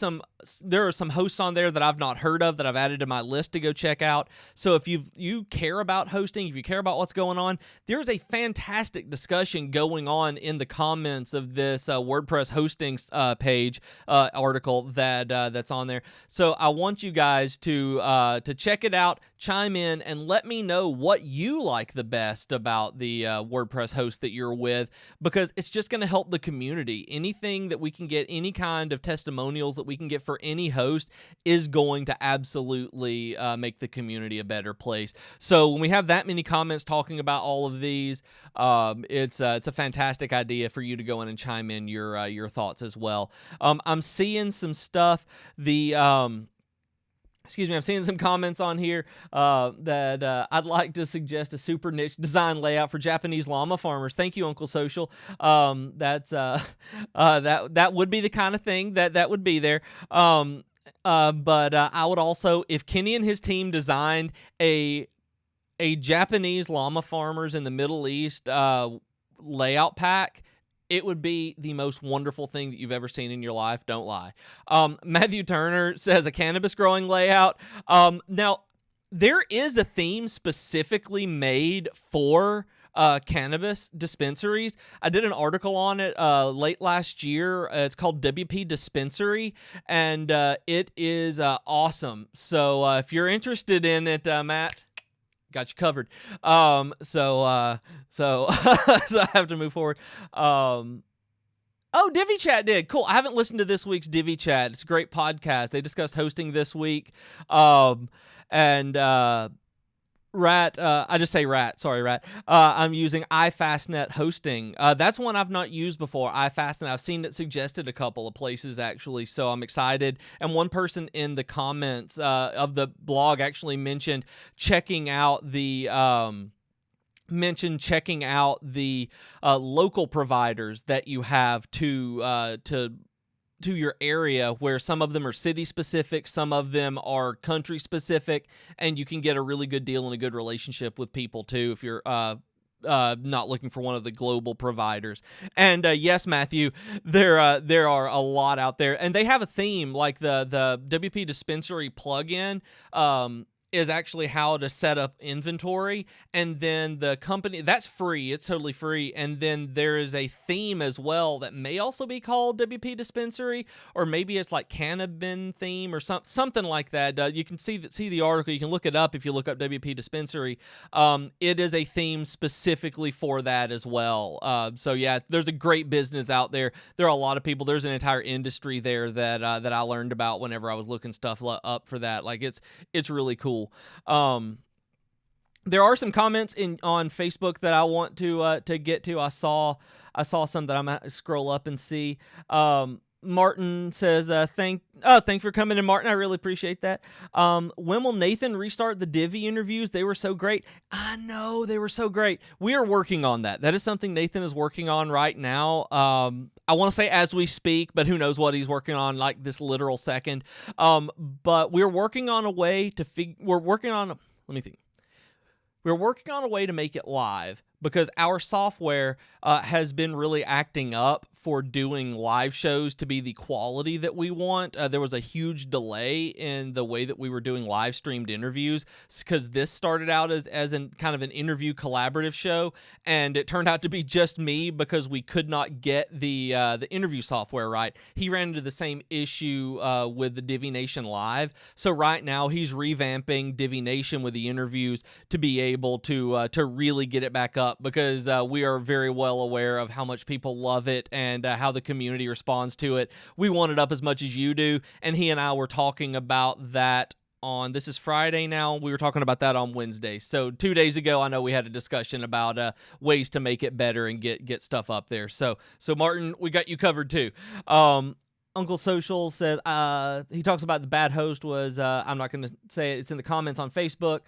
there are some hosts on there that I've not heard of that I've added to my list to go check out. So if you care about hosting, if you care about what's going on, there's a fantastic discussion going on in the comments of this WordPress hosting page article that's on there. So I want you guys to check it out, chime in, and let me know what you like the best about the WordPress host that you're with, because it's just going to help the community. Anything that we can get, any kind of testimonials that we can get for any host is going to absolutely make the community a better place. So when we have that many comments talking about all of these, it's a fantastic idea for you to go in and chime in your thoughts as well. I'm seeing some stuff. I'm seeing some comments on here that I'd like to suggest a super niche design layout for Japanese llama farmers. Thank you, Uncle Social. That would be the kind of thing that would be there. But I would also, if Kenny and his team designed a Japanese llama farmers in the Middle East layout pack, it would be the most wonderful thing that you've ever seen in your life. Don't lie. Matthew Turner says a cannabis growing layout. Now, there is a theme specifically made for cannabis dispensaries. I did an article on it late last year. It's called WP Dispensary, and it is awesome. So if you're interested in it, Matt, got you covered. So so I have to move forward. Oh, Divi Chat did. Cool. I haven't listened to this week's Divi Chat. It's a great podcast. They discussed hosting this week. And Rat, I just say Rat. Sorry, Rat. I'm using iFastnet hosting. That's one I've not used before, iFastnet. I've seen it suggested a couple of places, actually, so I'm excited. And one person in the comments of the blog actually mentioned checking out the local providers that you have to your area, where some of them are city specific, some of them are country specific, and you can get a really good deal and a good relationship with people too if you're not looking for one of the global providers. And yes, Matthew, there are a lot out there, and they have a theme, like the WP Dispensary plugin. Is actually how to set up inventory, and then the company, that's free, it's totally free, and then there is a theme as well that may also be called WP Dispensary, or maybe it's like Cannabin theme or something like that. You can see the article, you can look it up if you look up WP Dispensary. It is a theme specifically for that as well. So yeah, there's a great business out there. There are a lot of people, there's an entire industry there that I learned about whenever I was looking stuff up for that. Like it's really cool. There are some comments on Facebook that I want to get to. I saw some that I'm gonna scroll up and see. Martin says, thanks for coming in, Martin. I really appreciate that. When will Nathan restart the Divi interviews? They were so great. I know, they were so great. We are working on that. That is something Nathan is working on right now. I want to say as we speak, but who knows what he's working on like this literal second. But we're working on a way to we're working on a way to make it live, because our software has been really acting up for doing live shows to be the quality that we want. There was a huge delay in the way that we were doing live streamed interviews, because this started out as an kind of an interview collaborative show, and it turned out to be just me because we could not get the interview software right. He ran into the same issue with the Divi Nation Live. So right now he's revamping Divi Nation with the interviews to be able to really get it back up, because we are very well aware of how much people love it and how the community responds to it. We want it up as much as you do, and he and I were talking about that on, this is Friday now, we were talking about that on Wednesday. So 2 days ago, I know we had a discussion about ways to make it better and get stuff up there. So Martin, we got you covered too. Uncle Social says, he talks about the bad host was, I'm not going to say it, it's in the comments on Facebook.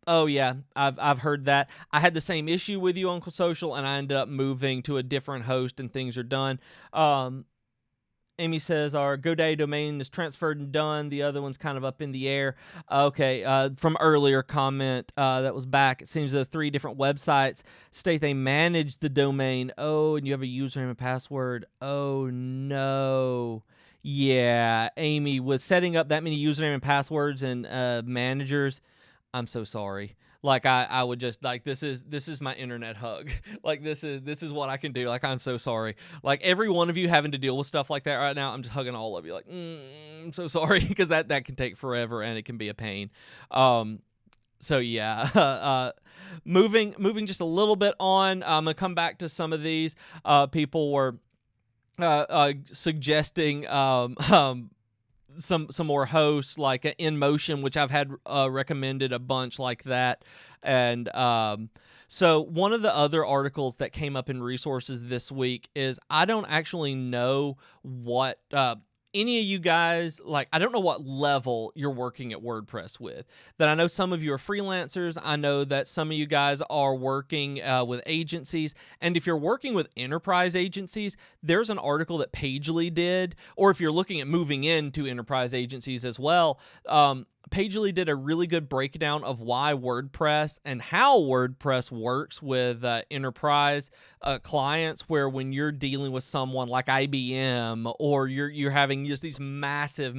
Oh yeah, I've heard that. I had the same issue with you, Uncle Social, and I ended up moving to a different host, and things are done. Amy says our GoDaddy domain is transferred and done. The other one's kind of up in the air. Okay, from earlier comment that was back, it seems the 3 different websites state they manage the domain. Oh, and you have a username and password. Oh no. Yeah, Amy, with setting up that many username and passwords and managers, I'm so sorry. Like I would just like, this is my internet hug. Like this is what I can do. Like, I'm so sorry. Like every one of you having to deal with stuff like that right now, I'm just hugging all of you. Like, I'm so sorry, because that can take forever and it can be a pain. So yeah, moving just a little bit on. I'm gonna come back to some of these. People were suggesting some more hosts like InMotion, which I've had recommended a bunch like that. And so one of the other articles that came up in resources this week is, I don't actually know what any of you guys, like, I don't know what level you're working at WordPress with. That I know some of you are freelancers. I know that some of you guys are working with agencies. And if you're working with enterprise agencies, there's an article that Pagely did, or if you're looking at moving into enterprise agencies as well, Pagely did a really good breakdown of why WordPress and how WordPress works with enterprise clients, where when you're dealing with someone like IBM, or you're having just these massive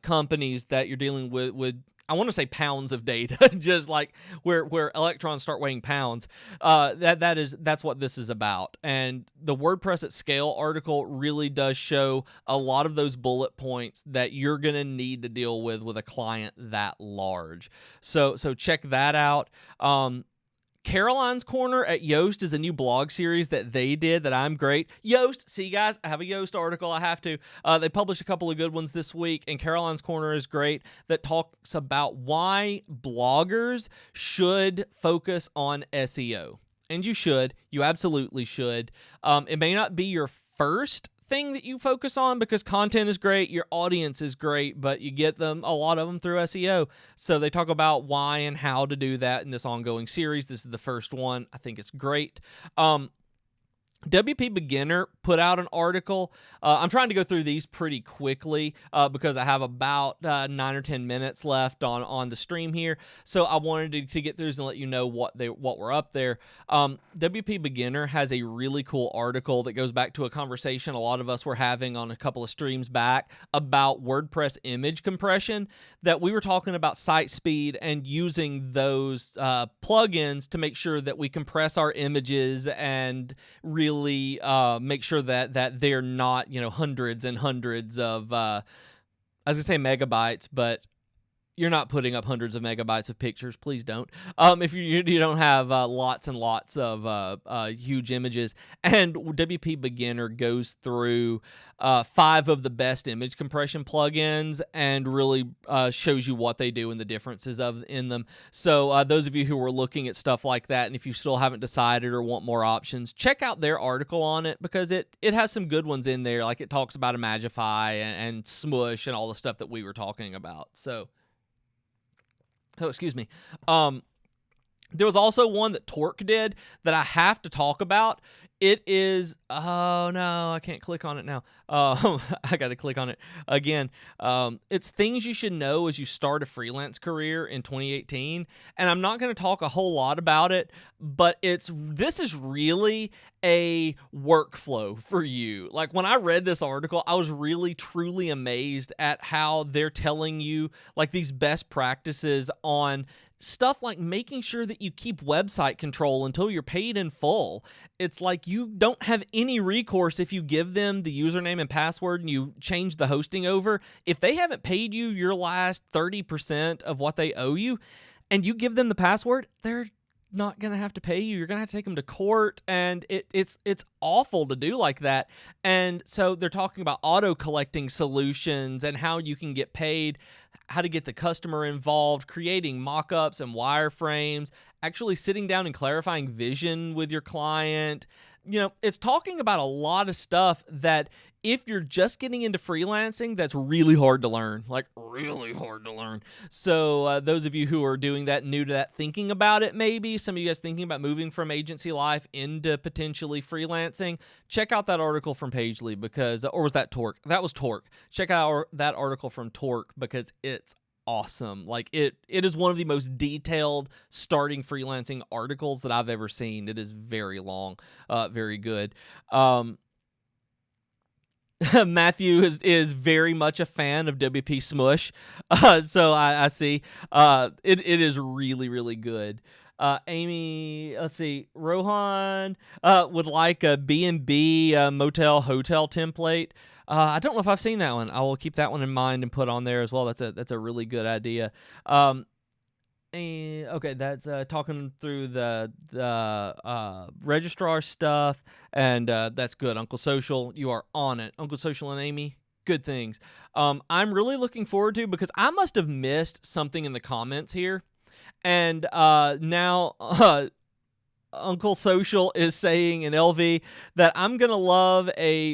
companies that you're dealing with I want to say pounds of data, just like where electrons start weighing pounds. That's what this is about. And the WordPress at Scale article really does show a lot of those bullet points that you're going to need to deal with a client that large. So check that out. Caroline's Corner at Yoast is a new blog series that they did that I'm great. Yoast, see guys, I have a Yoast article. I have to. They published a couple of good ones this week, and Caroline's Corner is great that talks about why bloggers should focus on SEO. And you should. You absolutely should. It may not be your first thing that you focus on because content is great, your audience is great, but you get a lot of them through SEO. So they talk about why and how to do that in this ongoing series. This is the first one. I think it's great. WP Beginner put out an article. I'm trying to go through these pretty quickly because I have about 9 or 10 minutes left on the stream here. So I wanted to get through this and let you know what were up there. WP Beginner has a really cool article that goes back to a conversation a lot of us were having on a couple of streams back about WordPress image compression, that we were talking about site speed and using those plugins to make sure that we compress our images and really make sure that they're not, hundreds and hundreds of I was gonna say megabytes, but you're not putting up hundreds of megabytes of pictures. Please don't. If you don't have lots and lots of huge images. And WP Beginner goes through 5 of the best image compression plugins and really shows you what they do and the differences in them. So those of you who are looking at stuff like that, and if you still haven't decided or want more options, check out their article on it because it has some good ones in there. Like it talks about Imagify and Smush and all the stuff that we were talking about. Oh, excuse me. There was also one that Torque did that I have to talk about. It is, oh no, I can't click on it now. I got to click on it again. It's things you should know as you start a freelance career in 2018. And I'm not going to talk a whole lot about it, but this is really a workflow for you. Like when I read this article, I was really truly amazed at how they're telling you like these best practices on stuff like making sure that you keep website control until you're paid in full. It's like you don't have any recourse if you give them the username and password and you change the hosting over. If they haven't paid you your last 30% of what they owe you and you give them the password, they're not going to have to pay you. You're going to have to take them to court, and it's awful to do like that. And so they're talking about auto collecting solutions and how you can get paid, how to get the customer involved, creating mock-ups and wireframes, actually sitting down and clarifying vision with your client. It's talking about a lot of stuff that if you're just getting into freelancing, that's really hard to learn, like really hard to learn. So those of you who are doing that, new to that, thinking about it, maybe some of you guys thinking about moving from agency life into potentially freelancing, check out that article from Pagely or was that Torque? That was Torque. Check out that article from Torque because it's awesome. Like it is one of the most detailed starting freelancing articles that I've ever seen. It is very long, very good. Matthew is very much a fan of WP Smush, so I see. It is really, really good. Amy, let's see. Rohan would like a B&B motel hotel template. I don't know if I've seen that one. I will keep that one in mind and put on there as well. That's a really good idea. Okay, that's talking through the registrar stuff, and that's good. Uncle Social, you are on it. Uncle Social and Amy, good things. I'm really looking forward to, because I must have missed something in the comments here, and now Uncle Social is saying in LV that I'm going to love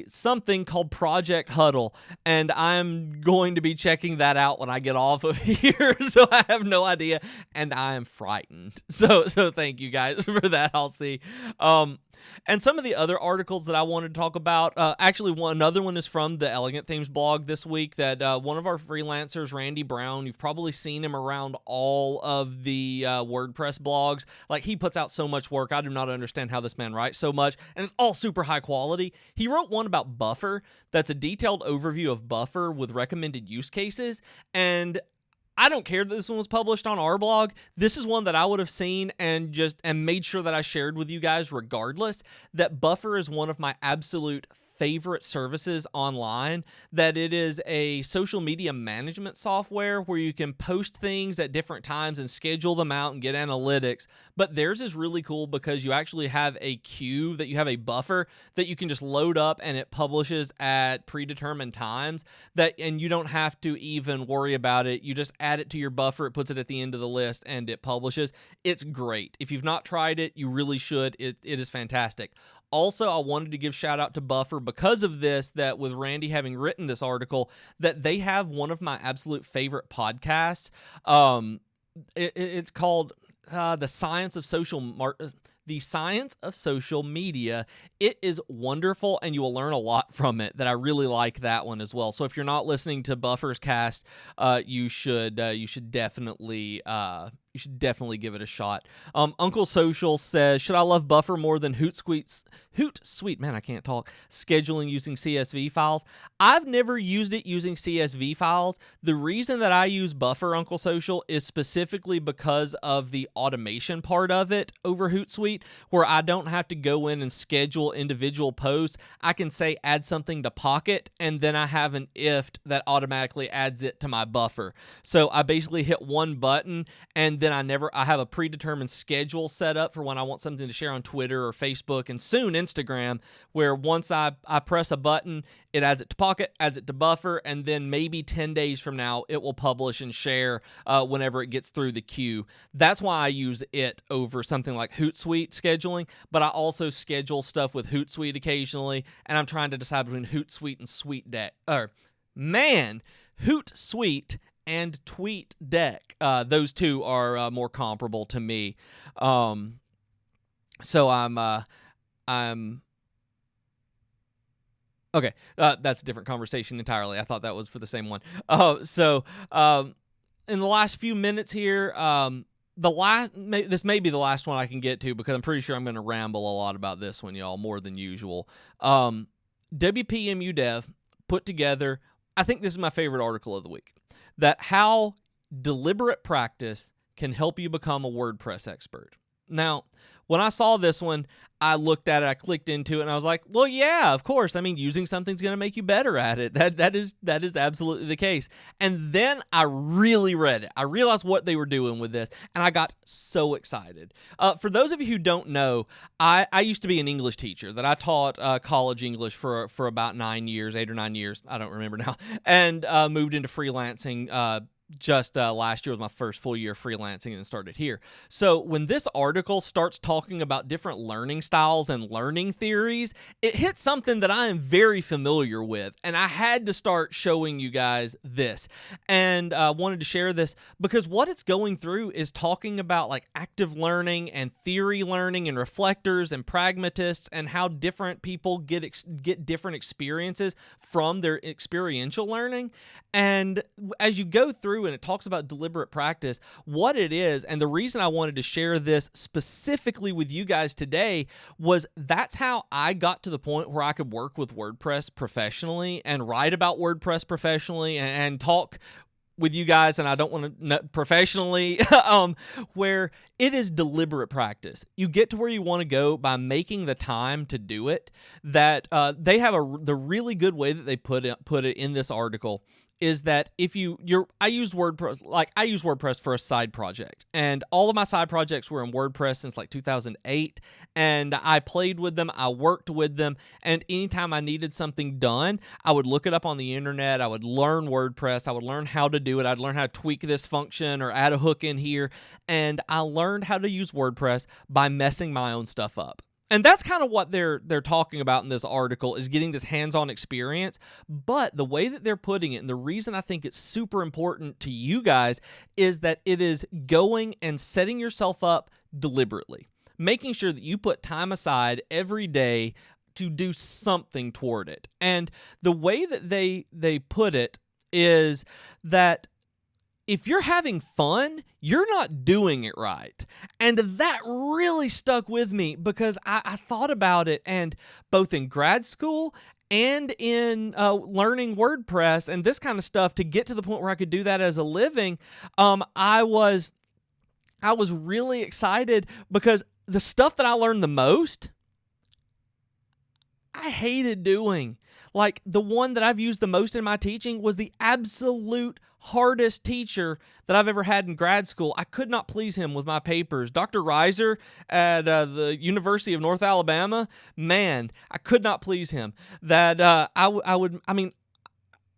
something called Project Huddle, and I'm going to be checking that out when I get off of here, so I have no idea, and I am frightened. So thank you guys for that. I'll see. And some of the other articles that I wanted to talk about, actually another one is from the Elegant Themes blog this week that one of our freelancers, Randy Brown, you've probably seen him around all of the WordPress blogs. Like, he puts out so much work. I do not understand how this man writes so much, and it's all super high quality. He wrote one about Buffer that's a detailed overview of Buffer with recommended use cases, and I don't care that this one was published on our blog. This is one that I would have seen and made sure that I shared with you guys regardless, that Buffer is one of my absolute favorite services online, that it is a social media management software where you can post things at different times and schedule them out and get analytics. But theirs is really cool because you actually have a queue, that you have a buffer that you can just load up and it publishes at predetermined times, and you don't have to even worry about it. You just add it to your buffer, it puts it at the end of the list, and it publishes. It's great. If you've not tried it, you really should. It is fantastic. Also, I wanted to give shout out to Buffer because of this, that with Randy having written this article, that they have one of my absolute favorite podcasts. It's called The Science of Social Media. It is wonderful, and you will learn a lot from it. That I really like that one as well. So if you're not listening to Buffer's cast, you should definitely give it a shot. Uncle Social says, should I love Buffer more than Hootsuite? Man, I can't talk. Scheduling using CSV files. I've never used it using CSV files. The reason that I use Buffer, Uncle Social, is specifically because of the automation part of it over Hootsuite, where I don't have to go in and schedule individual posts. I can say add something to Pocket, and then I have an if that automatically adds it to my Buffer. So I basically hit one button, and then I have a predetermined schedule set up for when I want something to share on Twitter or Facebook and soon Instagram, where once I press a button, it adds it to Pocket, adds it to Buffer, and then maybe 10 days from now, it will publish and share whenever it gets through the queue. That's why I use it over something like Hootsuite scheduling, but I also schedule stuff with Hootsuite occasionally, and I'm trying to decide between Hootsuite and Hootsuite and TweetDeck. Those two are more comparable to me. So I'm okay. That's a different conversation entirely. I thought that was for the same one. In the last few minutes here, this may be the last one I can get to, because I'm pretty sure I'm going to ramble a lot about this one, y'all, more than usual. WPMU Dev put together, I think this is my favorite article of the week, that how deliberate practice can help you become a WordPress expert. Now, when I saw this one, I looked at it, I clicked into it, and I was like, well, yeah, of course. I mean, using something's going to make you better at it. That is absolutely the case. And then I really read it. I realized what they were doing with this, and I got so excited. For those of you who don't know, I used to be an English teacher, that I taught college English for about 8 or 9 years. I don't remember now. And moved into freelancing just last year was my first full year freelancing, and started here. So when this article starts talking about different learning styles and learning theories, it hits something that I am very familiar with, and I had to start showing you guys this, and wanted to share this because what it's going through is talking about like active learning and theory learning and reflectors and pragmatists, and how different people get different experiences from their experiential learning. And as you go through and it talks about deliberate practice, what it is, and the reason I wanted to share this specifically with you guys today was that's how I got to the point where I could work with WordPress professionally and write about WordPress professionally and talk with you guys, and I don't want to professionally, where it is deliberate practice. You get to where you want to go by making the time to do it. That they have the really good way that they put it in this article is that if I use WordPress for a side project, and all of my side projects were in WordPress since like 2008, and I played with them, I worked with them, and anytime I needed something done, I would look it up on the internet, I would learn WordPress, I would learn how to do it, I'd learn how to tweak this function or add a hook in here, and I learned how to use WordPress by messing my own stuff up. And that's kind of what they're talking about in this article, is getting this hands-on experience. But the way that they're putting it, and the reason I think it's super important to you guys, is that it is going and setting yourself up deliberately, making sure that you put time aside every day to do something toward it. And the way that they put it is that if you're having fun, you're not doing it right. And that really stuck with me because I thought about it, and both in grad school and in learning WordPress and this kind of stuff to get to the point where I could do that as a living, I was really excited because the stuff that I learned the most, I hated doing. Like, the one that I've used the most in my teaching was the absolute hardest teacher that I've ever had in grad school. I could not please him with my papers. Dr. Reiser at the University of North Alabama, man, I could not please him. That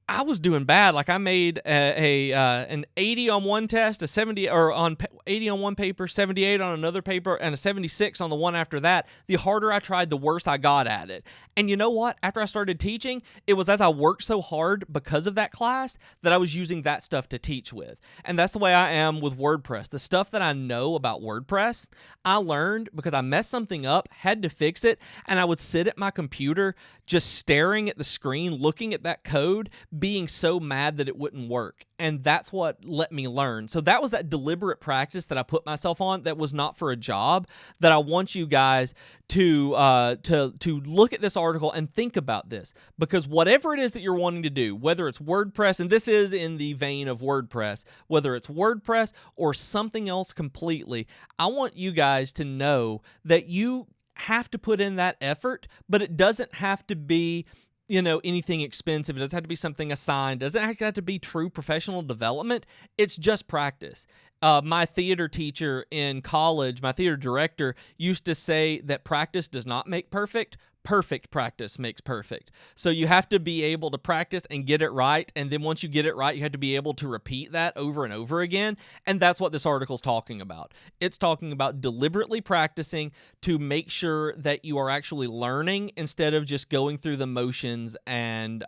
I was doing bad. Like, I made an 80 on one test, a 70 or on 80 on one paper, 78 on another paper, and a 76 on the one after that. The harder I tried, the worse I got at it. And you know what? After I started teaching, it was as I worked so hard because of that class that I was using that stuff to teach with. And that's the way I am with WordPress. The stuff that I know about WordPress, I learned because I messed something up, had to fix it, and I would sit at my computer just staring at the screen, looking at that code, being so mad that it wouldn't work. And that's what let me learn. So that was that deliberate practice that I put myself on that was not for a job, that I want you guys to look at this article and think about this. Because whatever it is that you're wanting to do, whether it's WordPress, and this is in the vein of WordPress, whether it's WordPress or something else completely, I want you guys to know that you have to put in that effort, but it doesn't have to be anything expensive. It doesn't have to be something assigned. It doesn't have to be true professional development. It's just practice. My theater teacher in college, my theater director, used to say that practice does not make perfect. Perfect practice makes perfect. So you have to be able to practice and get it right. And then once you get it right, you have to be able to repeat that over and over again. And that's what this article is talking about. It's talking about deliberately practicing to make sure that you are actually learning instead of just going through the motions and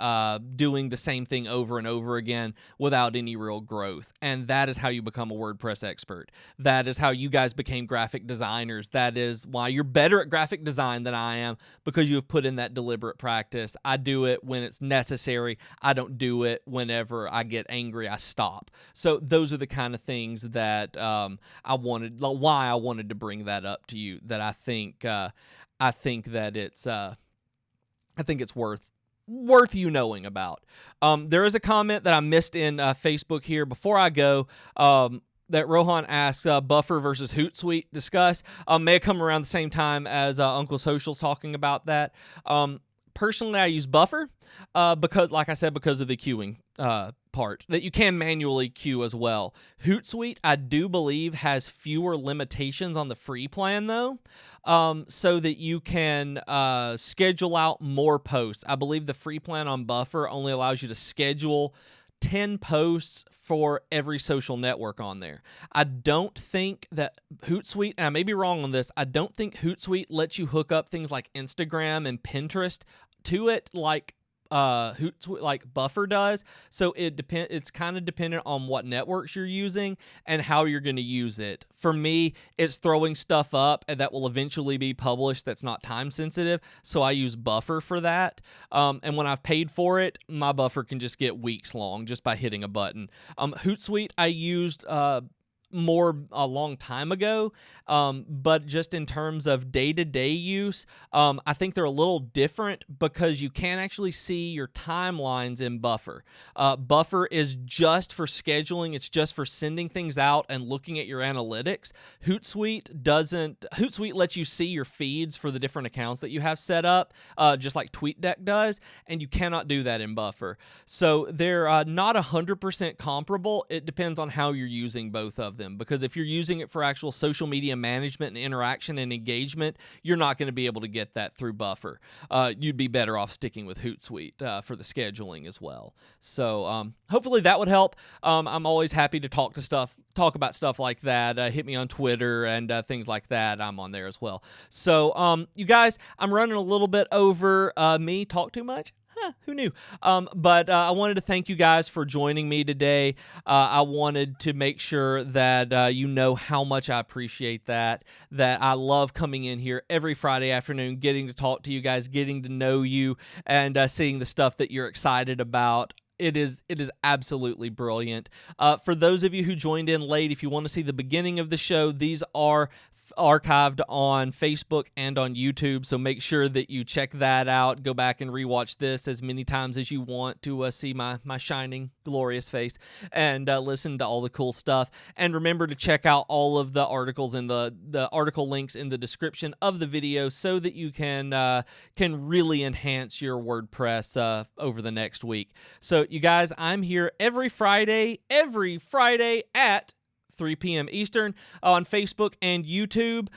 doing the same thing over and over again without any real growth. And that is how you become a WordPress expert. That is how you guys became graphic designers. That is why you're better at graphic design than I am, because you have put in that deliberate practice. I do it when it's necessary. I don't do it whenever I get angry. I stop. So those are the kind of things that why I wanted to bring that up to you. That I think that it's worth you knowing about. There is a comment that I missed in Facebook here before I go. That Rohan asks, Buffer versus Hootsuite discuss. May have come around the same time as Uncle Social's talking about that. Personally, I use Buffer because, like I said, because of the queuing part, that you can manually queue as well. Hootsuite, I do believe, has fewer limitations on the free plan, though, so that you can schedule out more posts. I believe the free plan on Buffer only allows you to schedule 10 posts for every social network on there. I don't think that Hootsuite, and I may be wrong on this, I don't think Hootsuite lets you hook up things like Instagram and Pinterest to it like Hootsuite, like Buffer does. So it's kind of dependent on what networks you're using and how you're going to use it. For me, it's throwing stuff up and that will eventually be published that's not time sensitive. So I use Buffer for that. And when I've paid for it, my Buffer can just get weeks long just by hitting a button. Hootsuite I used more a long time ago, but just in terms of day-to-day use, I think they're a little different because you can actually see your timelines in Buffer. Buffer is just for scheduling. It's just for sending things out and looking at your analytics. Hootsuite doesn't. Hootsuite lets you see your feeds for the different accounts that you have set up, just like TweetDeck does, and you cannot do that in Buffer. So they're not 100% comparable. It depends on how you're using both of them, because if you're using it for actual social media management and interaction and engagement, you're not going to be able to get that through Buffer. You'd be better off sticking with Hootsuite for the scheduling as well. So hopefully that would help. I'm always happy to talk about stuff like that. Hit me on Twitter and things like that. I'm on there as well. So you guys, I'm running a little bit over. Me talk too much? Who knew? But I wanted to thank you guys for joining me today. I wanted to make sure that you know how much I appreciate that I love coming in here every Friday afternoon, getting to talk to you guys, getting to know you, and seeing the stuff that you're excited about. It is absolutely brilliant. For those of you who joined in late, if you want to see the beginning of the show, these are archived on Facebook and on YouTube, so make sure that you check that out. Go back and rewatch this as many times as you want to see my shining, glorious face, and listen to all the cool stuff. And remember to check out all of the articles in the article links in the description of the video, so that you can really enhance your WordPress over the next week. So you guys, I'm here every Friday at 3 p.m. Eastern on Facebook and YouTube.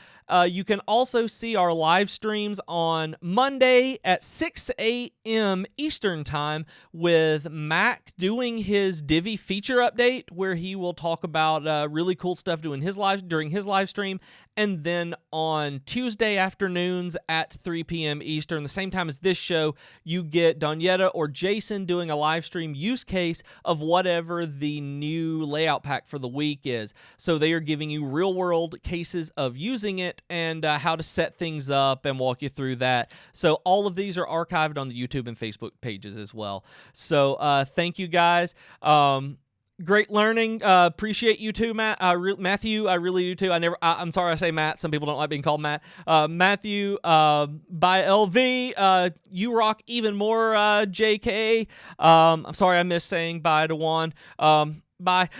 You can also see our live streams on Monday at 6 a.m. Eastern time with Mac doing his Divi feature update, where he will talk about really cool stuff during his live stream. And then on Tuesday afternoons at 3 p.m. Eastern, the same time as this show, you get Donyetta or Jason doing a live stream use case of whatever the new layout pack for the week is. So they are giving you real world cases of using it and how to set things up and walk you through that. So all of these are archived on the YouTube and Facebook pages as well. So thank you guys. Great learning. Appreciate you too, Matt. Matthew, I really do too. I'm sorry I say Matt. Some people don't like being called Matt. Matthew, by LV, you rock even more, JK. I'm sorry I missed saying bye to Juan. Bye.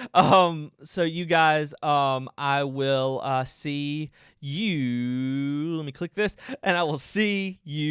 So you guys, I will see you. Let me click this, and I will see you.